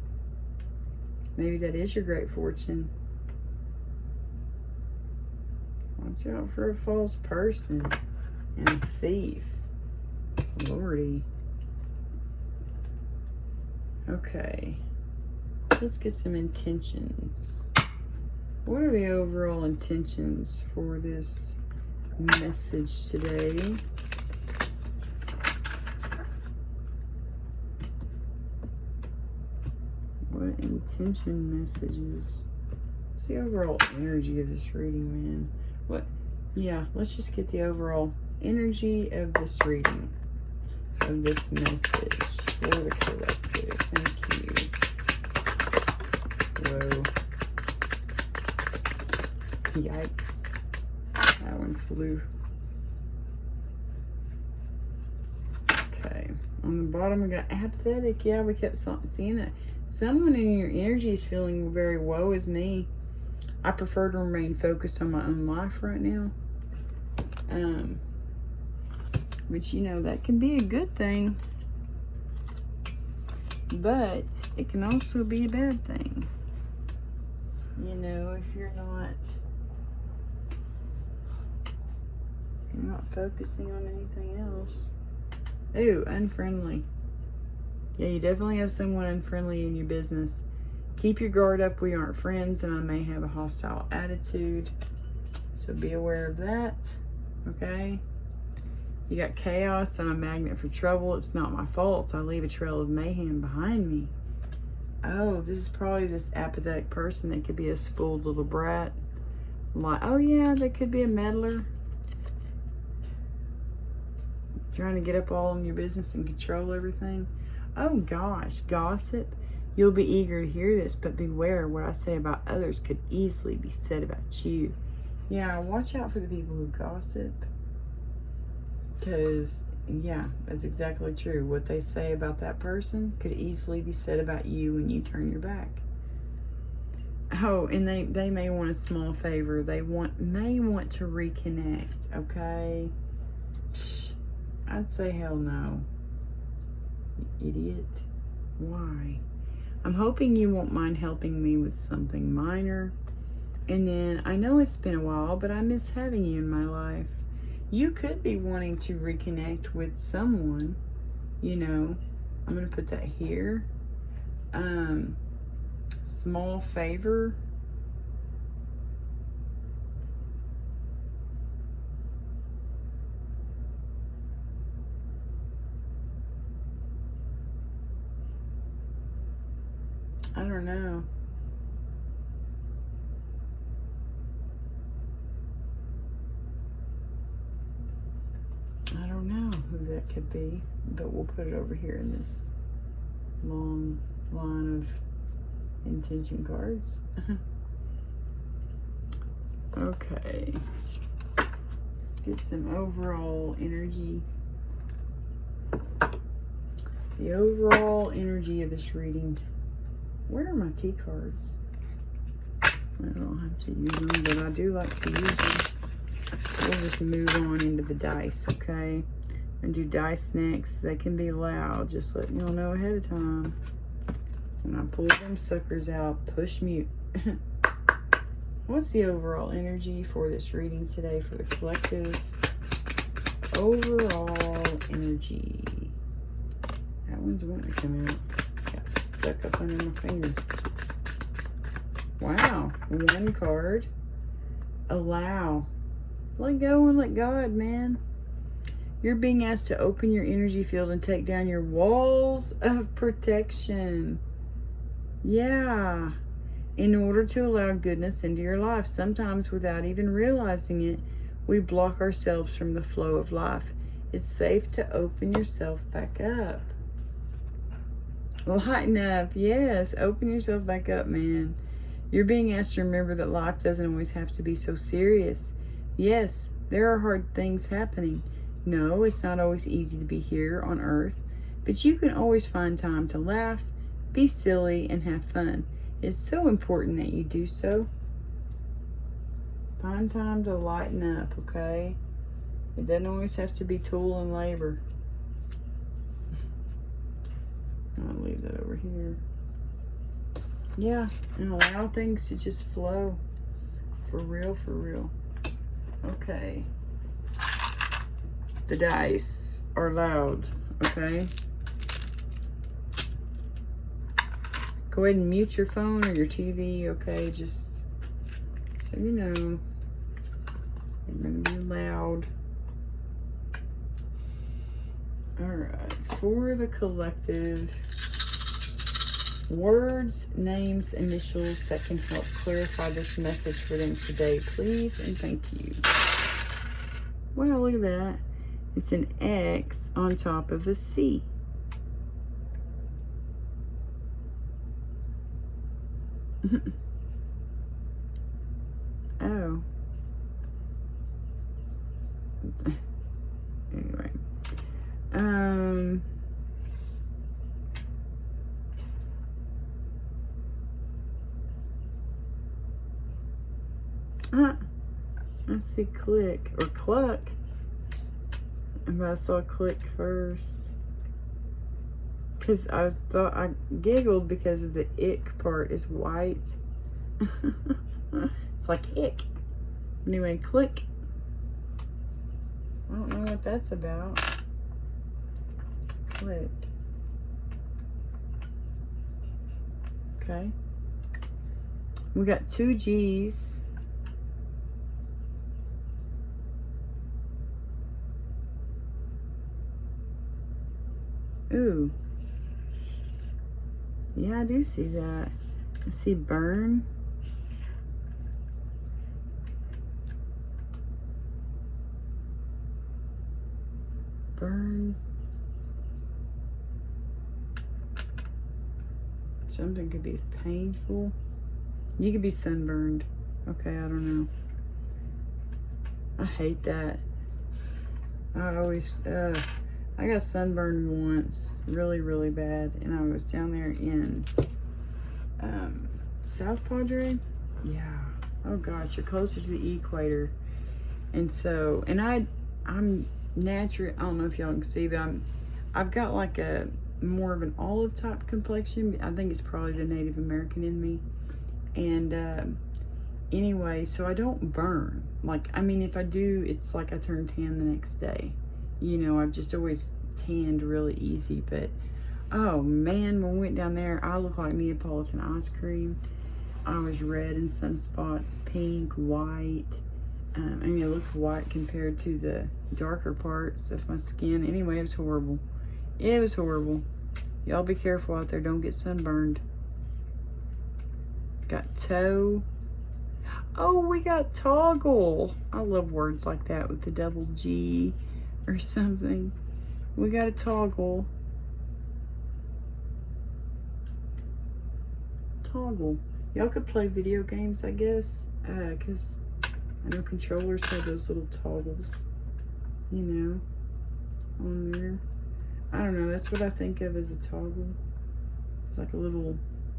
Maybe that is your great fortune. Watch out for a false person and a thief. Lordy. Okay. Let's get some intentions. What are the overall intentions for this message today? What intention messages? What's the overall energy of this reading, man? What? Yeah, let's just get the overall energy of this reading, of this message for the collective. Thank you. Whoa. Yikes. I one flew. Okay. On the bottom, we got apathetic. Yeah, we kept seeing that. Someone in your energy is feeling very woe is me. I prefer to remain focused on my own life right now. Which, you know, that can be a good thing. But it can also be a bad thing. You know, if you're not focusing on anything else. Ooh, unfriendly. Yeah, you definitely have someone unfriendly in your business. Keep your guard up. We aren't friends, and I may have a hostile attitude. So be aware of that. Okay? You got chaos and a magnet for trouble. It's not my fault. I leave a trail of mayhem behind me. Oh, this is probably this apathetic person that could be a spoiled little brat. Like, oh yeah, they could be a meddler. Trying to get up all in your business and control everything. Oh gosh, gossip. You'll be eager to hear this, but beware, what I say about others could easily be said about you. Yeah, watch out for the people who gossip. Because, yeah, that's exactly true. What they say about that person could easily be said about you when you turn your back. Oh, and they may want a small favor. They may want to reconnect, okay? Psh, I'd say hell no. You idiot. Why? I'm hoping you won't mind helping me with something minor. And then, I know it's been a while, but I miss having you in my life. You could be wanting to reconnect with someone, you know. I'm going to put that here. Small favor. I don't know. I don't know who that could be, but we'll put it over here in this long line of intention cards. Okay. Get some overall energy. The overall energy of this reading. Where are my tea cards? I don't have to use them, but I do like to use them. We'll just move on into the dice, okay? And do dice next. They can be loud. Just letting y'all know ahead of time. When I pull them suckers out, push mute. What's the overall energy for this reading today for the collective? Overall energy. That one's wanting to come out. Got stuck up under my finger. Wow. One card. Allow. Let go and let God, man. You're being asked to open your energy field and take down your walls of protection. Yeah. In order to allow goodness into your life. Sometimes without even realizing it, we block ourselves from the flow of life. It's safe to open yourself back up. Lighten up. Yes. Open yourself back up, man. You're being asked to remember that life doesn't always have to be so serious. Yes, there are hard things happening. No, it's not always easy to be here on Earth, but you can always find time to laugh, be silly, and have fun. It's so important that you do so. Find time to lighten up, okay? It doesn't always have to be toil and labor. I'll leave that over here. Yeah, and allow things to just flow. For real, for real. Okay. The dice are loud, okay? Go ahead and mute your phone or your TV, okay? Just so you know. They're going to be loud. Alright, for the collective, words, names, initials that can help clarify this message for them today, please, and thank you. Wow, look at that. It's an X on top of a C. Oh. I see click or cluck. But I saw click first. Because I thought, I giggled because of the ick part is white. It's like ick. Anyway, click. I don't know what that's about. Click. Okay. We got 2 G's. Ooh. Yeah, I do see that. I see burn. Burn. Something could be painful. You could be sunburned. Okay, I don't know. I hate that. I always, I got sunburned once, really, really bad, and I was down there in South Padre. Yeah. Oh gosh, you're closer to the equator, and so, and I'm natural. I don't know if y'all can see, but I've got like a more of an olive type complexion. I think it's probably the Native American in me, and anyway, so I don't burn. Like, I mean, if I do, it's like I turn tan the next day. You know, I've just always tanned really easy, but oh man, when we went down there, I looked like Neapolitan ice cream. I was red in some spots, pink, white. I mean, it looked white compared to the darker parts of my skin. Anyway, it was horrible. It was horrible. Y'all be careful out there. Don't get sunburned. Got toe. Oh, we got toggle. I love words like that with the double G or something. We got a toggle. Toggle. Y'all could play video games, I guess, because I know controllers have those little toggles, you know, on there. I don't know. That's what I think of as a toggle. It's like a little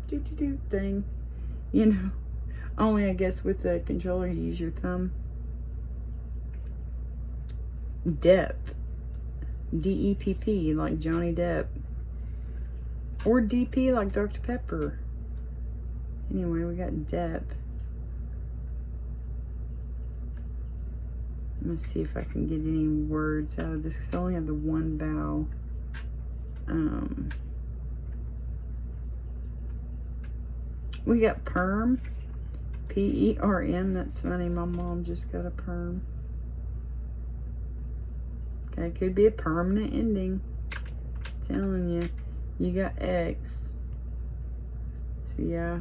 doo-doo-doo thing, you know. Only, I guess, with the controller, you use your thumb. Depp. D-E-P-P, like Johnny Depp. Or D-P, like Dr. Pepper. Anyway, we got Depp. Let's see if I can get any words out of this, because I only have the one vowel. We got perm. P-E-R-M. That's funny. My mom just got a perm. Okay, could be a permanent ending. I'm telling you. You got X. So yeah,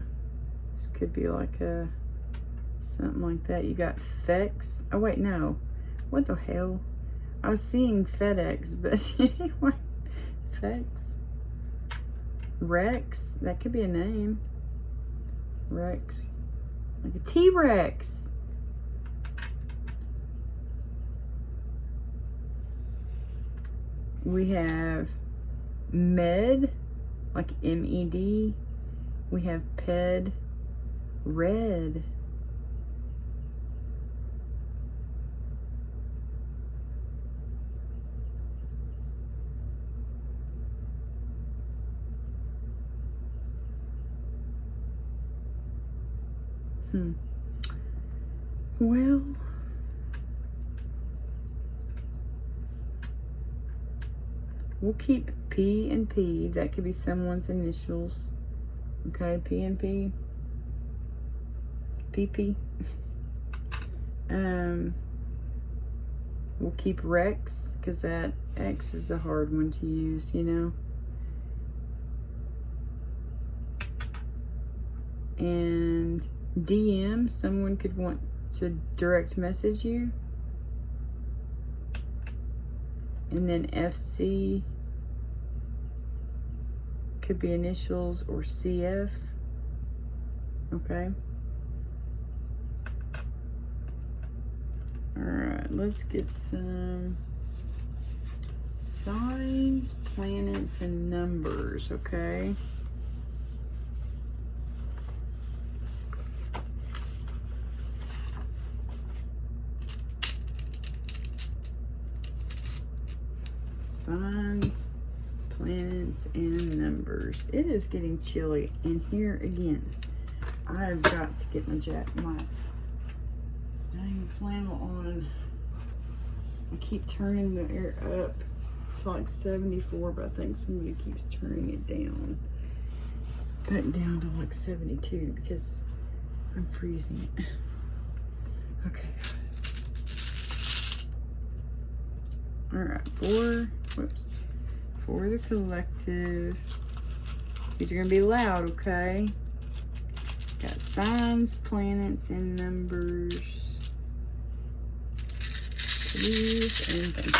this could be like a something like that. You got FX. Oh wait, no. What the hell? I was seeing FedEx, but anyway, FX. Rex. That could be a name. Rex. Like a T-Rex. We have med, like M-E-D. We have ped, red. Well, we'll keep P and P. That could be someone's initials. Okay, P and P. PP. We'll keep Rex, because that X is a hard one to use, you know. And DM, someone could want to direct message you. And then FC could be initials or CF. Okay. Alright, let's get some Signs, planets, and numbers, okay? Signs, planets, and numbers. It is getting chilly, and here again, I've got to get my dang flannel on. I keep turning the air up to like 74, but I think somebody keeps turning it down. Back down to like 72 because I'm freezing. Okay, guys. Alright, for the collective. These are going to be loud, okay? Got signs, planets, and numbers. Please and thank you.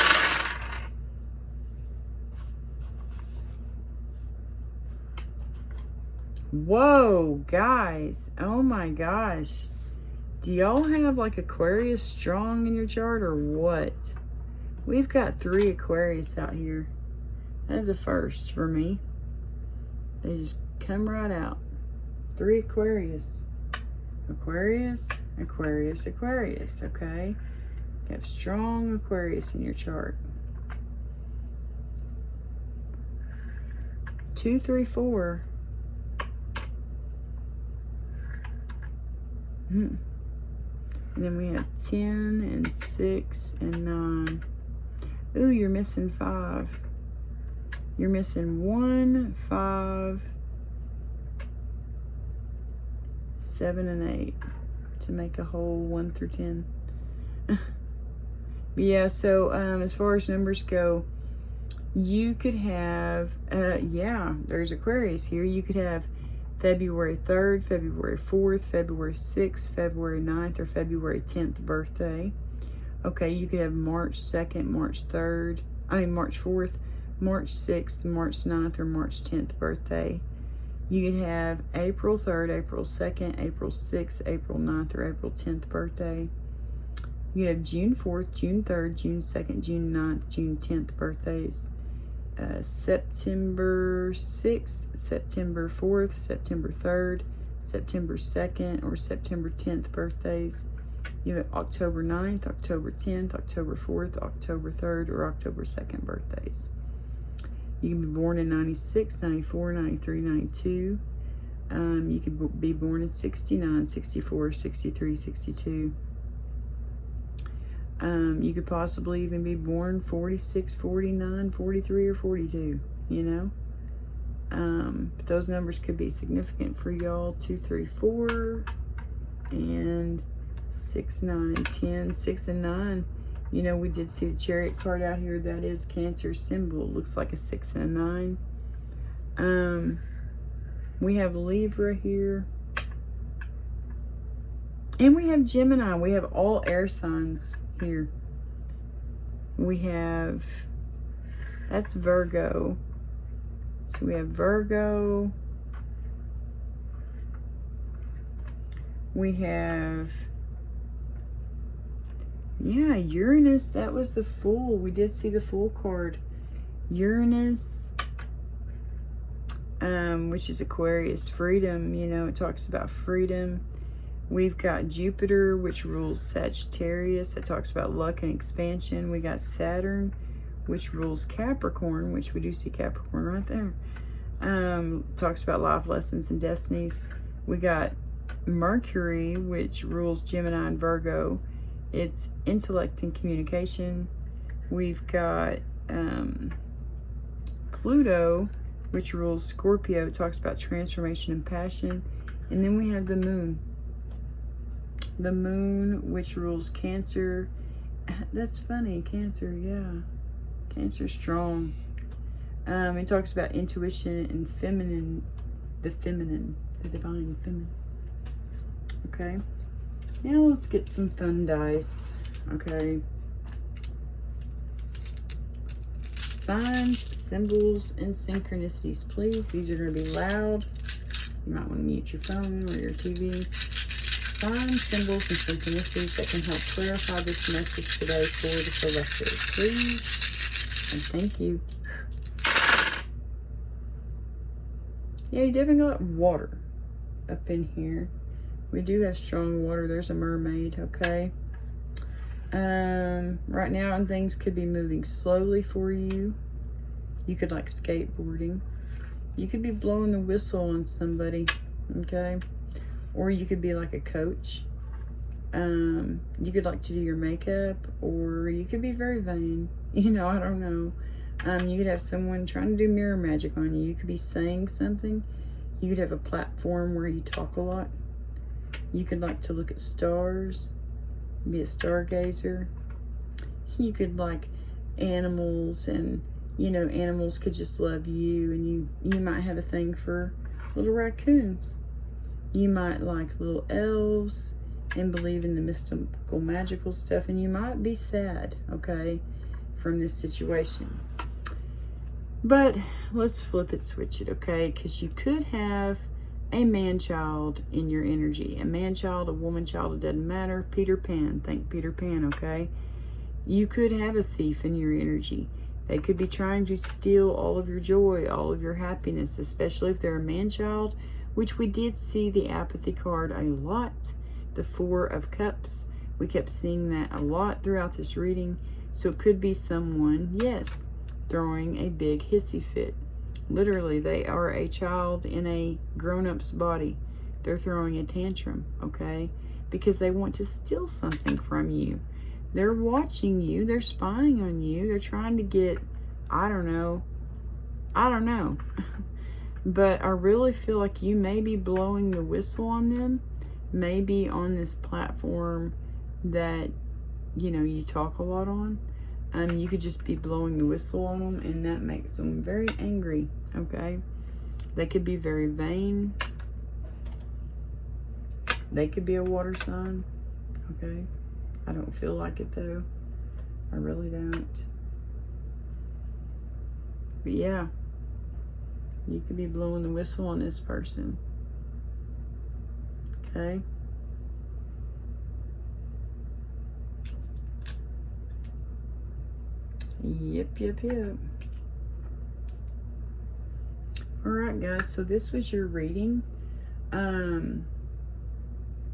Whoa, guys. Oh my gosh. Do y'all have like Aquarius strong in your chart or what? We've got 3 Aquarius out here. That is a first for me. They just come right out. 3 Aquarius. Aquarius, Aquarius, Aquarius, okay? You have strong Aquarius in your chart. 2, 3, 4. And then we have 10 and 6 and 9. Ooh, you're missing 5. You're missing 1, 5, 7, and 8 to make a whole 1 through 10. Yeah, so as far as numbers go, you could have, yeah, there's Aquarius here. You could have February 3rd, February 4th, February 6th, February 9th, or February 10th birthday. Okay, you could have March 2nd, March 4th, March 6th, March 9th, or March 10th birthday. You could have April 3rd, April 2nd, April 6th, April 9th, or April 10th birthday. You could have June 4th, June 3rd, June 2nd, June 9th, June 10th birthdays. September 6th, September 4th, September 3rd, September 2nd, or September 10th birthdays. You have October 9th, October 10th, October 4th, October 3rd, or October 2nd birthdays. You can be born in 96, 94, 93, 92. You could be born in 69, 64, 63, 62. You could possibly even be born 46, 49, 43, or 42, you know? But those numbers could be significant for y'all. 2, 3, 4, and 6, 9, and 10. 6 and 9, you know, we did see the Chariot card out here. That is Cancer symbol. It looks like a 6 and a 9. We have Libra here. And we have Gemini. We have all air signs here. We have, that's Virgo. So we have Virgo. We have, yeah, Uranus. That was the Fool. We did see the Fool card. Uranus, which is Aquarius, freedom. You know, it talks about freedom. We've got Jupiter, which rules Sagittarius. That talks about luck and expansion. We got Saturn, which rules Capricorn, which we do see Capricorn right there. Talks about life lessons and destinies. We got Mercury, which rules Gemini and Virgo. It's intellect and communication. We've got Pluto, which rules Scorpio. It talks about transformation and passion. And then we have the Moon. The Moon, which rules Cancer. That's funny, Cancer, yeah. Cancer's strong. It talks about intuition and feminine, the divine feminine. Okay. Now let's get some fun dice. Okay. Signs, symbols, and synchronicities, please. These are going to be loud. You might want to mute your phone or your TV. Signs, symbols, and synchronicities that can help clarify this message today for the collective, please. And thank you. Yeah, you definitely got water up in here. We do have strong water. There's a mermaid, okay? Right now, things could be moving slowly for you. You could like skateboarding. You could be blowing the whistle on somebody, okay? Or you could be like a coach. You could like to do your makeup, or you could be very vain. You know, I don't know. You could have someone trying to do mirror magic on you. You could be saying something. You could have a platform where you talk a lot. You could like to look at stars, be a stargazer. You could like animals, and you know, animals could just love you, and you might have a thing for little raccoons. You might like little elves and believe in the mystical, magical stuff, and you might be sad, okay, from this situation. But let's flip it, switch it, okay? Because you could have a man-child in your energy. A man-child, a woman-child, it doesn't matter. Peter Pan, think Peter Pan, okay? You could have a thief in your energy. They could be trying to steal all of your joy, all of your happiness, especially if they're a man-child, which we did see the apathy card a lot. The Four of Cups. We kept seeing that a lot throughout this reading. So it could be someone, yes, throwing a big hissy fit. Literally, they are a child in a grown-up's body. They're throwing a tantrum, okay? Because they want to steal something from you. They're watching you. They're spying on you. They're trying to get, I don't know. But I really feel like you may be blowing the whistle on them. Maybe on this platform that, you know, you talk a lot on. You could just be blowing the whistle on them, and that makes them very angry, okay? They could be very vain. They could be a water sign, okay? I don't feel like it, though. I really don't. But yeah, you could be blowing the whistle on this person, okay? Yep. Alright, guys, so this was your reading.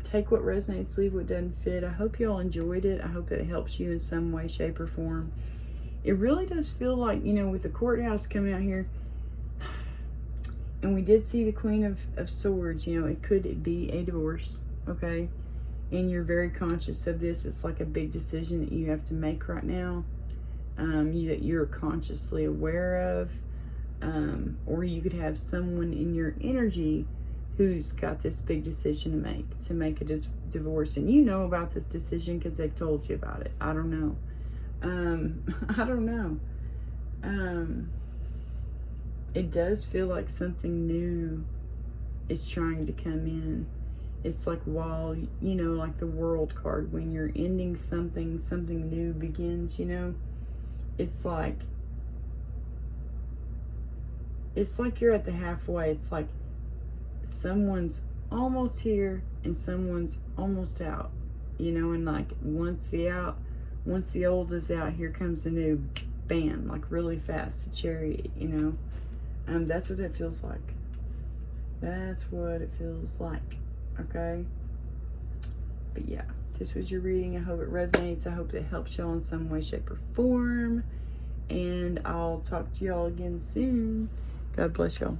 Take what resonates, leave what doesn't fit. I hope you all enjoyed it. I hope that it helps you in some way, shape, or form. It really does feel like, you know, with the courthouse coming out here, and we did see the Queen of Swords, you know, it could be a divorce, okay? And you're very conscious of this. It's like a big decision that you have to make right now. That you're consciously aware of, or you could have someone in your energy who's got this big decision to make a divorce, and you know about this decision because they've told you about it. I don't know. I don't know. It does feel like something new is trying to come in. It's like, while, you know, like the World card, when you're ending something, something new begins, you know. It's like you're at the halfway. It's like someone's almost here and someone's almost out, you know, and like once the old is out, here comes the new, bam, like really fast, a chariot, you know. That's what it feels like. That's what it feels like, okay? But yeah, this was your reading. I hope it resonates. I hope it helps y'all in some way, shape, or form. And I'll talk to y'all again soon. God bless y'all.